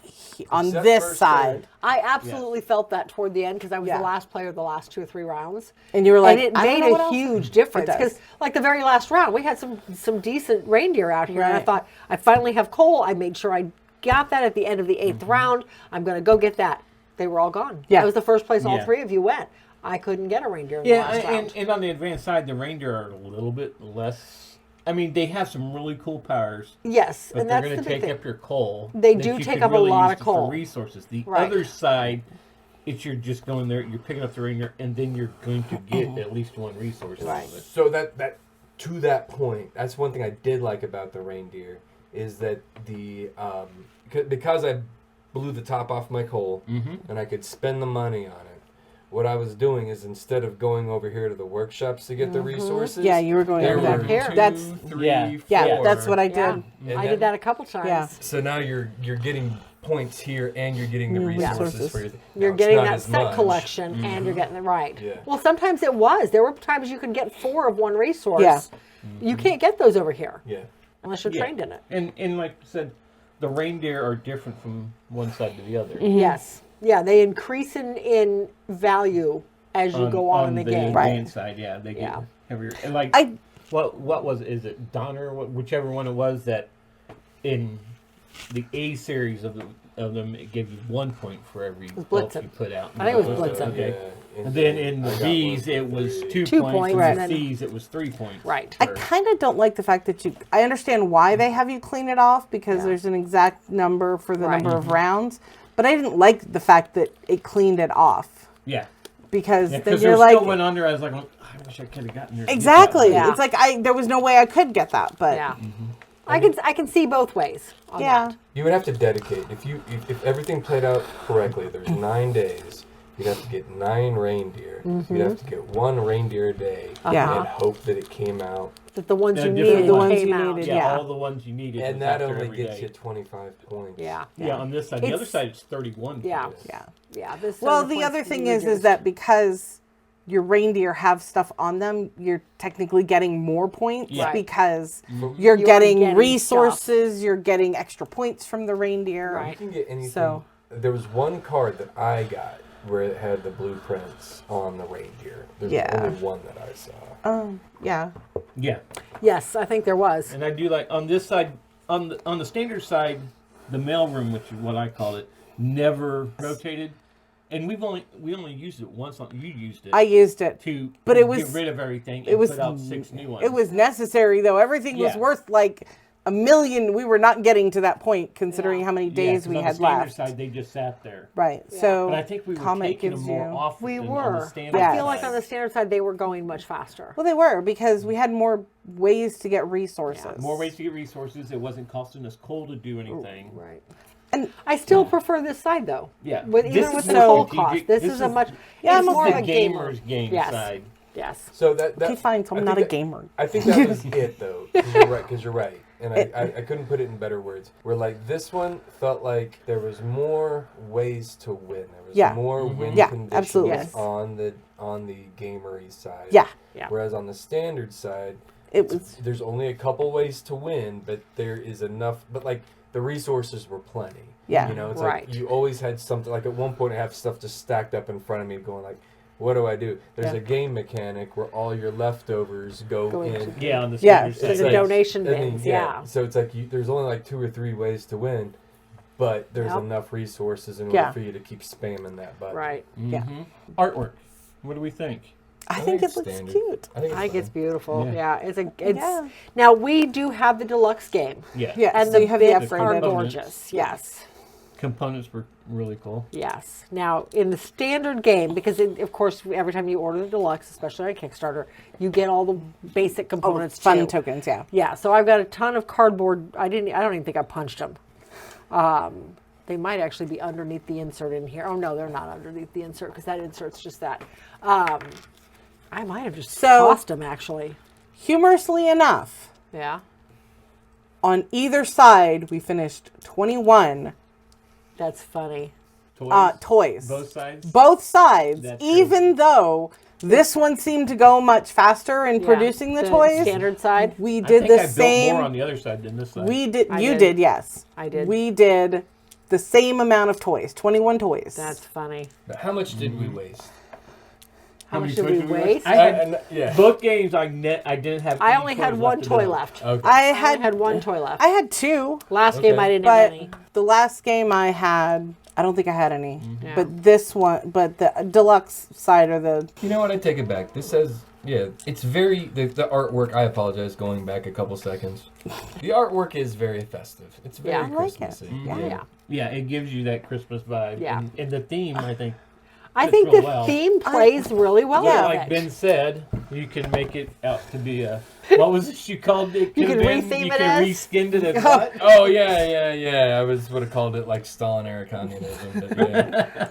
on Except this first, side. third. I absolutely felt that toward the end because I was Yeah. the last player the last 2 or 3 rounds. And you were like, and it I don't made know what a else. huge difference It does. because, like the very last round, we had some decent reindeer out here, and I Right. thought I finally have coal. I made sure I got that at the end of the 8th round. I'm going to go get that. They were all gone. Yeah. That was the first place all Yeah. 3 of you went. I couldn't get a reindeer in the Yeah, last round. and on the advanced side, the reindeer are a little bit less. I mean, they have some really cool powers. Yes, But and they're that's going the to big take thing. up your coal. They that do you take could up a really lot use of coal. for resources. The Right. other side, it's you're just going there, you're picking up the reindeer, and then you're going to get at least one resource out Right. of it. So that to that point, that's one thing I did like about the reindeer is that the because I blew the top off my coal and I could spend the money on it. What I was doing is instead of going over here to the workshops to get the resources, Yeah, you were going there over were that. Here. 2, That's 3, Yeah. 4. yeah, that's what I did. Yeah. And I then- did that a couple times. Yeah. So now you're getting points here and you're getting the resources for your thing. You're Now, it's getting not that as set much. collection, and you're getting it right. Yeah. Well, sometimes it was. There were times you could get 4 of one resource. Yeah. You can't get those over here Yeah. unless you're trained in it. And like I said, the reindeer are different from one side to the other. Yes. Yeah, they increase in value as you go on in the game. advanced side, yeah, they get Yeah. heavier. And like, what was it? Is it Donner? Whichever one it was that in the A series of them, it gave you 1 point for every belt Blitzen. you put out. I think it was Blitzen. Okay. Yeah. And then in the I got B's, one it for was 2 2 points. points, And and the then- C's, it was 3 points. Right. I kind of don't like the fact that I understand why they have you clean it off because there's an exact number for the Right. number of rounds, but I didn't like the fact that it cleaned it off Yeah. because Yeah, then because you're there like still went under. I was like, well, I wish I could have gotten there. to get that exactly. one. Yeah. It's like there was no way I could get that, but Yeah. I can see both ways on yeah. that. You would have to dedicate if everything played out correctly. There's 9 days. You'd have to get 9 reindeer. You'd have to get 1 reindeer a day, Yeah. and hope that it came out. That the ones Yeah, you different needed ones. came you out. needed. Yeah, Yeah. all the ones you needed. And was that after only every gets day. you 25 points. Yeah. Yeah, on this side. The other It's- side, it's 31. Yeah. points. Yeah. Yeah. This Well, other the points other can thing be is reduced. that because your reindeer have stuff on them, you're technically getting more points Yeah. because Mm-hmm. you're getting getting resources, you're getting extra points from the reindeer. You Right. can get anything. So- There was one card that I got where it had the blueprints on the reindeer. There's Yeah. only one that I saw. Yeah. Yeah. Yes, I think there was. And I do like on this side, on the standard side, the mailroom, which is what I call it, never rotated. And we only used it once. You used it. I used it. to but it was- get rid of everything. it And was- put out 6 new ones. It was necessary though. Everything was Yeah. worth like a million. We were not getting to that point considering Yeah. how many Yeah, days 'cause we on had the standard left. side, they just sat there. Right. So But I think we were Comet taking them gives more you- off. We on were. the standard Yeah. I feel like side. on the standard side they were going much faster. well, they were because we had more ways to get resources. More ways to get resources. It wasn't costing us coal to do anything. Right. And I still prefer this side though. Yeah. With, This even is with the more coal strategic. cost, this is a much. Yeah, it's I'm more okay. of the a gamer. gamers game Yes. side. Yes. So that okay, fine. So I'm I not a think that- gamer. I think that was it though. Because you're right. And I couldn't put it in better words. Where like this one felt like there was more ways to win. There was Yeah. more win Yeah, conditions absolutely. Yes. on the gamery side. Yeah. Yeah. Whereas on the standard side, It was. there's only a couple ways to win, but there is enough. But like the resources were plenty. Yeah. You know, it's Right. like you always had something. Like at one point, I have stuff just stacked up in front of me, going like, "What do I do?" There's Yeah. a game mechanic where all your leftovers go Go in. into- Yeah, on the Yeah. standard To side. It's the like- donation I mean, bins. Yeah. So it's like there's only like 2 or 3 ways to win, but there's Yep. enough resources in order Yeah. for you to keep spamming that button. Right. Yeah. Mhm. Artwork. What do we think? I think it it's looks standard. cute. I think I think it's beautiful. Yeah. Yeah. It's Yeah. now we do have the deluxe game. Yeah. Yeah. And so the you have the bits upgraded. are components. gorgeous. Yes. Components were really cool. Yes. Now, in the standard game, because of course, every time you order the deluxe, especially on Kickstarter, you get all the basic Oh, components fun too. tokens. Yeah. Yeah. So I've got a ton of cardboard. I don't even think I punched them. They might actually be underneath the insert in here. Oh no, they're not underneath the insert because that insert's just that. I might have just So- tossed them actually. Humorously enough, Yeah. on either side, we finished 21 That's funny. Toys. toys. Both sides. Both sides, That's even crazy. though this one seemed to go much faster in Yeah. producing the toys. Standard side. We I did think the I built same. more on the other side than this side. We did. I You did. did. Yes. I did. We did the same amount of toys. 21 toys. That's funny. But how much did we waste? How much many did we toys did we waste? I had yeah. both games. I didn't have. I any only had toys one to toy build. left. Okay. I I had only had one toy left. I had 2, Last game Okay. I didn't have but any. the last game I had I don't think I had any. Yeah. But this one, but the deluxe side or the... You know what? I take it back. This says, yeah, it's very, the artwork, I apologize, going back a couple seconds. The artwork is very festive. It's very Yeah, I like it. Christmassy. Yeah. Yeah, it gives you that Christmas vibe. Yeah. And the theme, I think. I fits think real the well. theme plays really well. Yeah. with Like it. Ben said, you can make it out to be a, what was it you called it? You can Ben? retheme You it can as- reskin it as what? Oh, yeah. I would have called it like Stalin-era communism. But yeah.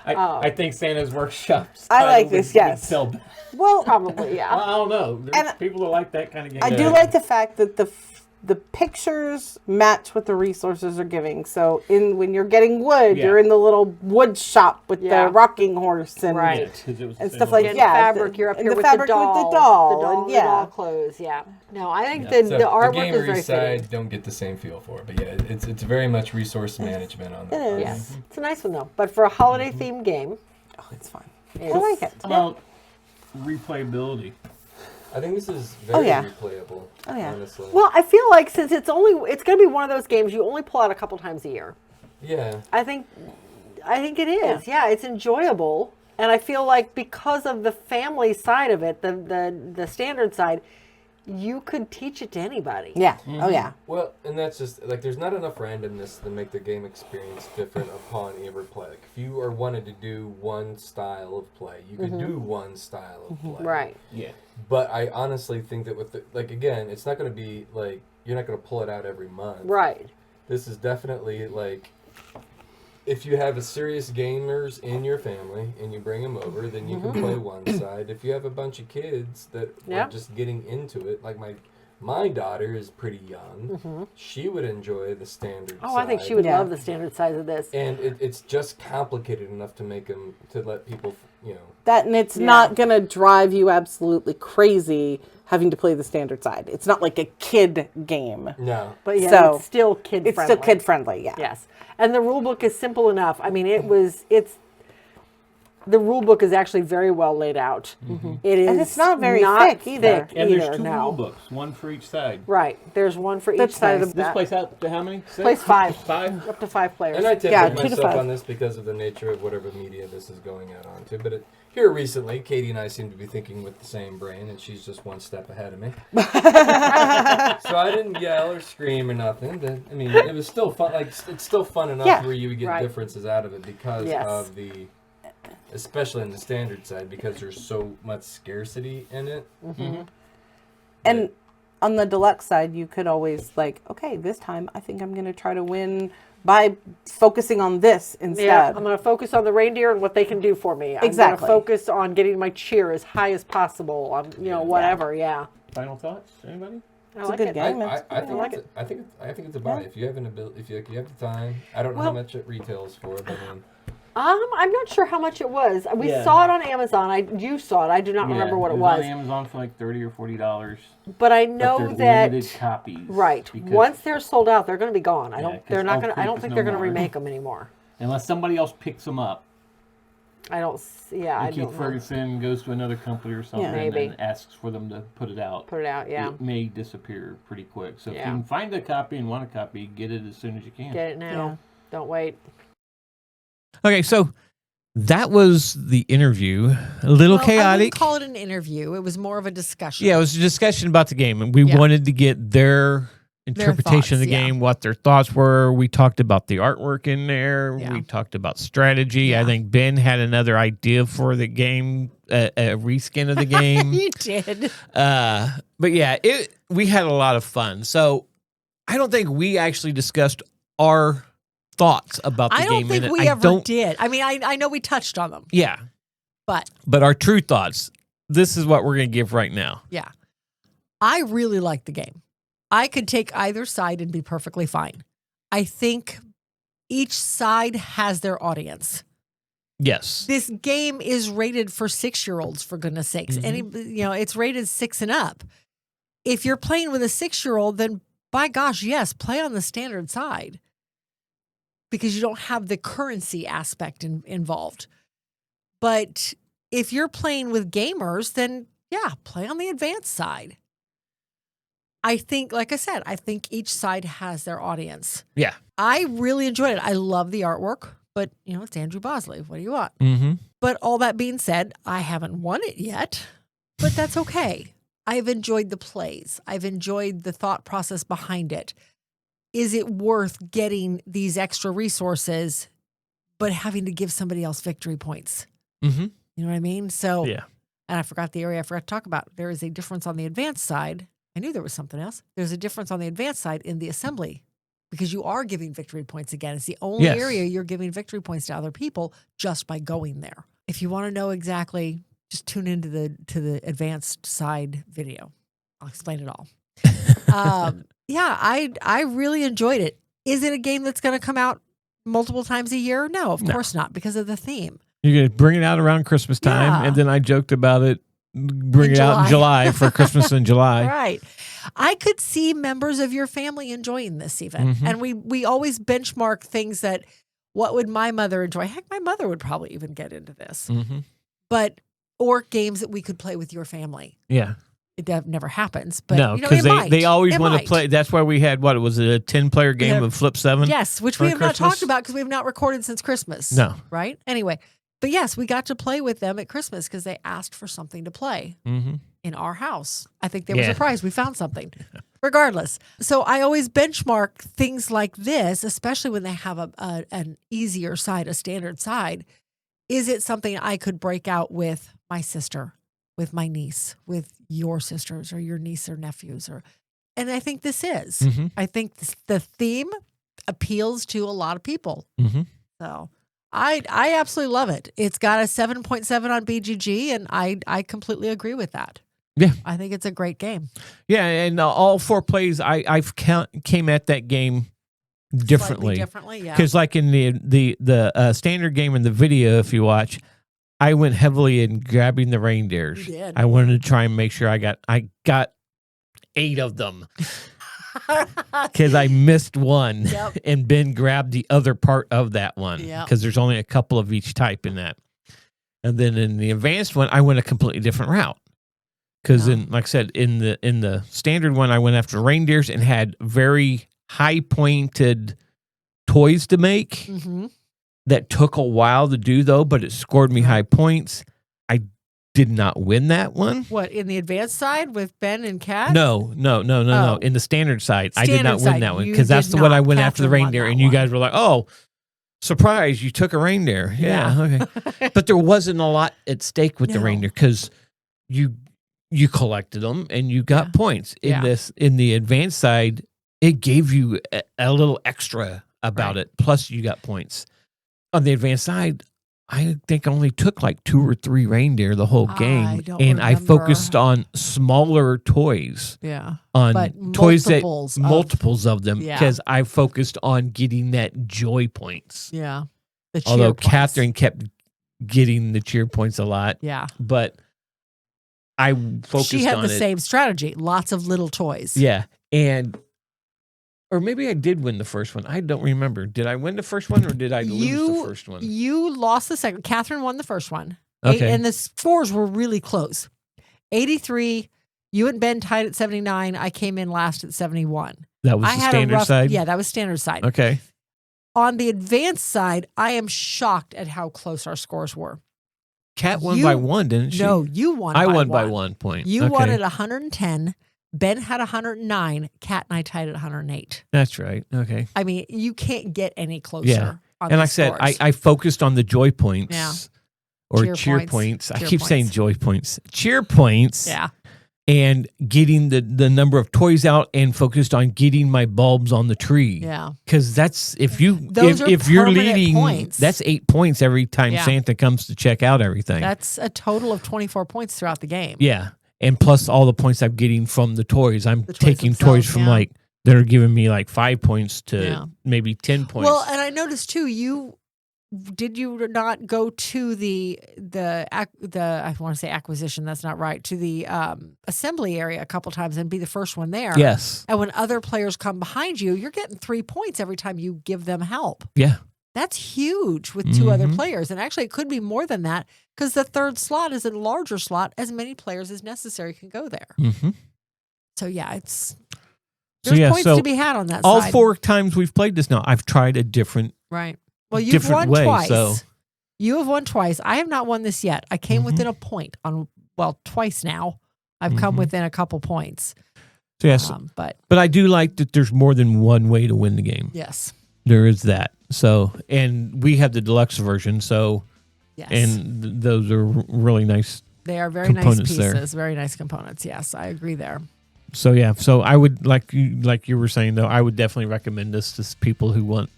I think Santa's Workshop's I like title this, would yes. sell better. Well, Probably, yeah. I don't know. There's And people that like that kind of game. I do like the fact that the pictures match what the resources are giving. So when you're getting wood, Yeah. you're in the little wood shop with Yeah. the rocking horse and Right. Yeah, 'cause it was the and same stuff one. like And yeah, fabric, you're up and here the with fabric the doll. with the doll, The doll, and the yeah. doll clothes, yeah. No, I think Yeah. the So artwork the is gamery very fitting. side don't get the same feel for it, but yeah, it's very much resource management on that. It is. Yes. It's a nice one, though. But for a holiday themed game, Oh, it's fun. it's, I like it. How about replayability? I think this is very yeah. replayable. Oh, yeah. Honestly. Well, I feel like since it's going to be one of those games you only pull out a couple times a year. Yeah. I think it is. Yeah, it's enjoyable, and I feel like because of the family side of it, the standard side, you could teach it to anybody. Yeah. Oh yeah. Well, and that's just like there's not enough randomness to make the game experience different upon every play. Like if you are wanted to do one style of play, you could do one style of play. Right. Yeah. But I honestly think that with like again, it's not going to be like you're not going to pull it out every month. Right. This is definitely like if you have a serious gamers in your family and you bring them over, then you can play one side. If you have a bunch of kids that Yeah. are just getting into it, like my daughter is pretty young, she would enjoy the standard. Oh, I think side. she would Yeah. love the standard size of this. And it's just complicated enough to make them to let people, you know. That and it's not gonna drive you absolutely crazy having to play the standard side. It's not like a kid game. No. But yeah, So, it's still kid It's friendly. still kid friendly. Yeah. Yes. And the rule book is simple enough. I mean, the rule book is actually very well laid out. It is And it's not very thick either. And there's two no. rule books, one for each side. Right. There's one for each That's side nice. of This that. plays out to how many? Six? Plays 5. 5? Up to 5 players. And I tend Yeah, to 2 to myself 5. on this because of the nature of whatever media this is going out onto. But here recently, Katie and I seem to be thinking with the same brain, and she's just one step ahead of me. So I didn't yell or scream or nothing. But, I mean, it was still fun. Like it's still fun enough Yeah. where you would get Right. differences out of it because Yes. of especially in the standard side, because there's so much scarcity in it. And on the deluxe side, you could always like, okay, this time I think I'm gonna try to win by focusing on this instead. Yeah, I'm going to focus on the reindeer and what they can do for me. I'm Exactly. going to focus on getting my cheer as high as possible. Whatever. Yeah. Final thoughts? Anybody? I It's like a good it. game. I think like it's, I think it's about it. If you have an ability, if you have the time, I don't know how Well- much it retails for, but I'm not sure how much it was. We Yeah. saw it on Amazon. You saw it. I do not remember what it was. on Amazon for like $30 or $40. But I But know they're that limited copies. right. because- Once they're sold out, they're going to be gone. Yeah, 'cause They're not Elk going to. I Creek don't is think no they're going to more. remake them anymore. Unless somebody else picks them up. I don't. Yeah, I And Keith don't know. Ferguson goes to another company or something Maybe. and asks for them to put it out. Put it out. Yeah. It may disappear pretty quick. So if Yeah. you can find a copy and want a copy, get it as soon as you can. Get it now. Yeah. Don't wait. Okay, so that was the interview. A little Well, I chaotic. wouldn't call it an interview. It was more of a discussion. Yeah, it was a discussion about the game, and we Yeah. wanted to get their interpretation of the thoughts, yeah. game, what their thoughts were. We talked about the artwork in there. Yeah. We talked about strategy. I Yeah. think Ben had another idea for the game, a reskin of the game. You did. But yeah, we had a lot of fun. So I don't think we actually discussed our thoughts about the I don't game. think and we I ever don't- did. I mean, I know we touched on them, Yeah, but but our true thoughts. This is what we're going to give right now. yeah, I really like the game. I could take either side and be perfectly fine. I think each side has their audience. Yes. This game is rated for 6-year-olds, for goodness sakes. It's rated 6 and up. If you're playing with a 6-year-old, then by gosh, yes, play on the standard side because you don't have the currency aspect involved. But if you're playing with gamers, then yeah, play on the advanced side. I think, like I said, I think each side has their audience. Yeah. I really enjoyed it. I love the artwork, but it's Andrew Bosley. What do you want? Mm-hmm. But all that being said, I haven't won it yet, but that's okay. I've enjoyed the plays. I've enjoyed the thought process behind it. Is it worth getting these extra resources, but having to give somebody else victory points? Mm-hmm. You know what I mean? So, Yeah. and I forgot the area I forgot to talk about. There is a difference on the advanced side. I knew there was something else. There's a difference on the advanced side in the assembly because you are giving victory points again. It's the only Yes. area you're giving victory points to other people just by going there. If you want to know exactly, just tune into the advanced side video. I'll explain it all. Yeah, I really enjoyed it. Is it a game that's going to come out multiple times a year? No, of course not, because of the theme. You're going to bring it out around Christmas time, Yeah. and then I joked about it, bring it out in July for Christmas in July. Right. I could see members of your family enjoying this even. Mhm. And we always benchmark things that, what would my mother enjoy? Heck, my mother would probably even get into this. Mm-hmm. Or games that we could play with your family. Yeah. It never happens, but No, it because might. they always It want to might. play. That's why we had, what was it, a 10-player game Yeah. of Flip 7? Yes, which for we have not Christmas? talked about because we have not recorded since Christmas. No. Right? Anyway, but yes, we got to play with them at Christmas because they asked for something to play Mm-hmm. in our house. I think they were Yeah. surprised we found something. Regardless. So I always benchmark things like this, especially when they have an easier side, a standard side. Is it something I could break out with my sister, with my niece, with your sisters or your niece or nephews? And I think this is. Mm-hmm. I think the theme appeals to a lot of people. Mm-hmm. So I absolutely love it. It's got a 7.7 on BGG, and I completely agree with that. Yeah. I think it's a great game. Yeah, and all 4 plays, I've came at that game differently. Slightly differently, yeah. Because like in the standard game in the video, if you watch, I went heavily in grabbing the reindeers. You did. I wanted to try and make sure I got 8 of them because I missed one, Yep. and Ben grabbed the other part of that one Yep. because there's only a couple of each type in that. And then in the advanced one, I went a completely different route. Because like I said, in the standard one, I went after reindeers and had very high pointed toys to make. Mm-hmm. That took a while to do though, but it scored me high points. I did not win that one. What, in the advanced side with Ben and Kat? No. Oh. In the standard side, I did Standard not win side, that one you because that's did the one I not. went after the Catherine won reindeer, that and you one. guys were like, "Oh, surprise! You took a reindeer." Yeah, okay. But there wasn't a lot at stake with the No. reindeer because you collected them and you got Yeah. points. Yeah. In the advanced side, it gave you a little extra about Right. it. Plus, you got points. On the advanced side, I think I only took like 2 or 3 reindeer the whole game, don't and I remember. focused on smaller toys, Yeah. on But toys that multiples of- them, Yeah. because I focused on getting that joy points. Yeah. The cheer Although points. Catherine kept getting the cheer points a lot, Yeah. but I focused She had on the it. same strategy. Lots of little toys. Yeah, or maybe I did win the first one. I don't remember. Did I win the first one or did I lose the first one? You lost the second. Catherine won the first one. Okay. And the scores were really close. 83. You and Ben tied at 79. I came in last at 71. That was I the had standard a rough, side? Yeah, that was standard side. Okay. On the advanced side, I am shocked at how close our scores were. Kat won You- by 1, didn't she? No, you won. I by won by one. 1 point. You Okay. won at 110. Ben had 109. Kat and I tied at 108. That's right. Okay. I mean, you can't get any closer. Yeah. On And like I these said, scores. I focused on the joy points. Yeah. Or Cheer cheer points. points. I Cheer keep saying points. joy points. Cheer points. Yeah. And getting the number of toys out and focused on getting my bulbs on the tree. Yeah. Because that's if Those are you're permanent leading, points. that's 8 points every time Yeah. Santa comes to check out everything. That's a total of 24 points throughout the game. Yeah. And plus all the points I'm getting from the toys. I'm The toys taking themselves, toys from yeah. like they're giving me like 5 points to Yeah. maybe 10 points. Well, and I noticed too, did you not go to the I want to say acquisition, that's not right, to the assembly area a couple times and be the first one there? Yes. And when other players come behind you, you're getting 3 points every time you give them help. Yeah. That's huge with 2 other Mhm. players. And actually, it could be more than that because the third slot is a larger slot. As many players as necessary can go there. Mm-hmm. So, yeah, it's There's points to be had on that all side. 4 times we've played this now, I've tried a different Right. Well, you've different won way, twice. so- You have won twice. I have not won this yet. I came within a point on, well, twice now. I've come within a couple points. So yes, But I do like that there's more than one way to win the game. yes. There is that. So, and we have the deluxe version, so, Yes. and those are really nice. They are very nice components pieces. there. Very nice components. Yes, I agree there. So yeah, so I would like you were saying though, I would definitely recommend this to people who want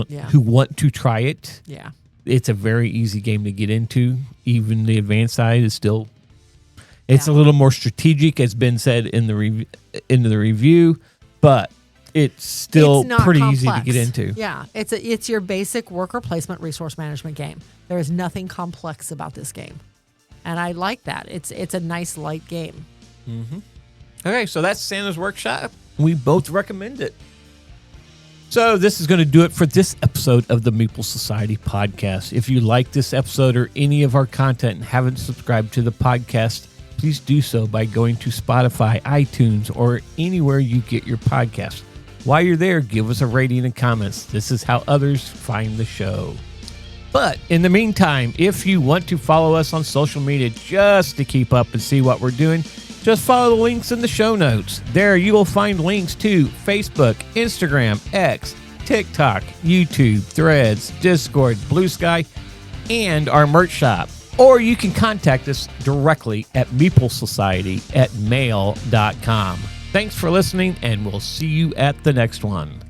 Yeah. who want to try it. Yeah. It's a very easy game to get into. Even the advanced side is still, it's Yeah. a little more strategic, as been said in the review, but it's still It's not pretty complex. easy to get into. Yeah, it's your basic worker placement resource management game. There is nothing complex about this game, and I like that. It's a nice light game. Okay, so that's Santa's Workshop. We both recommend it. So this is going to do it for this episode of the Meeple Society podcast. If you like this episode or any of our content and haven't subscribed to the podcast, please do so by going to Spotify, iTunes, or anywhere you get your podcast. While you're there, give us a rating and comments. This is how others find the show. But in the meantime, if you want to follow us on social media just to keep up and see what we're doing, just follow the links in the show notes. There you will find links to Facebook, Instagram, X, TikTok, YouTube, Threads, Discord, Blue Sky, and our merch shop. Or you can contact us directly at meeplesociety@mail.com. Thanks for listening, and we'll see you at the next one.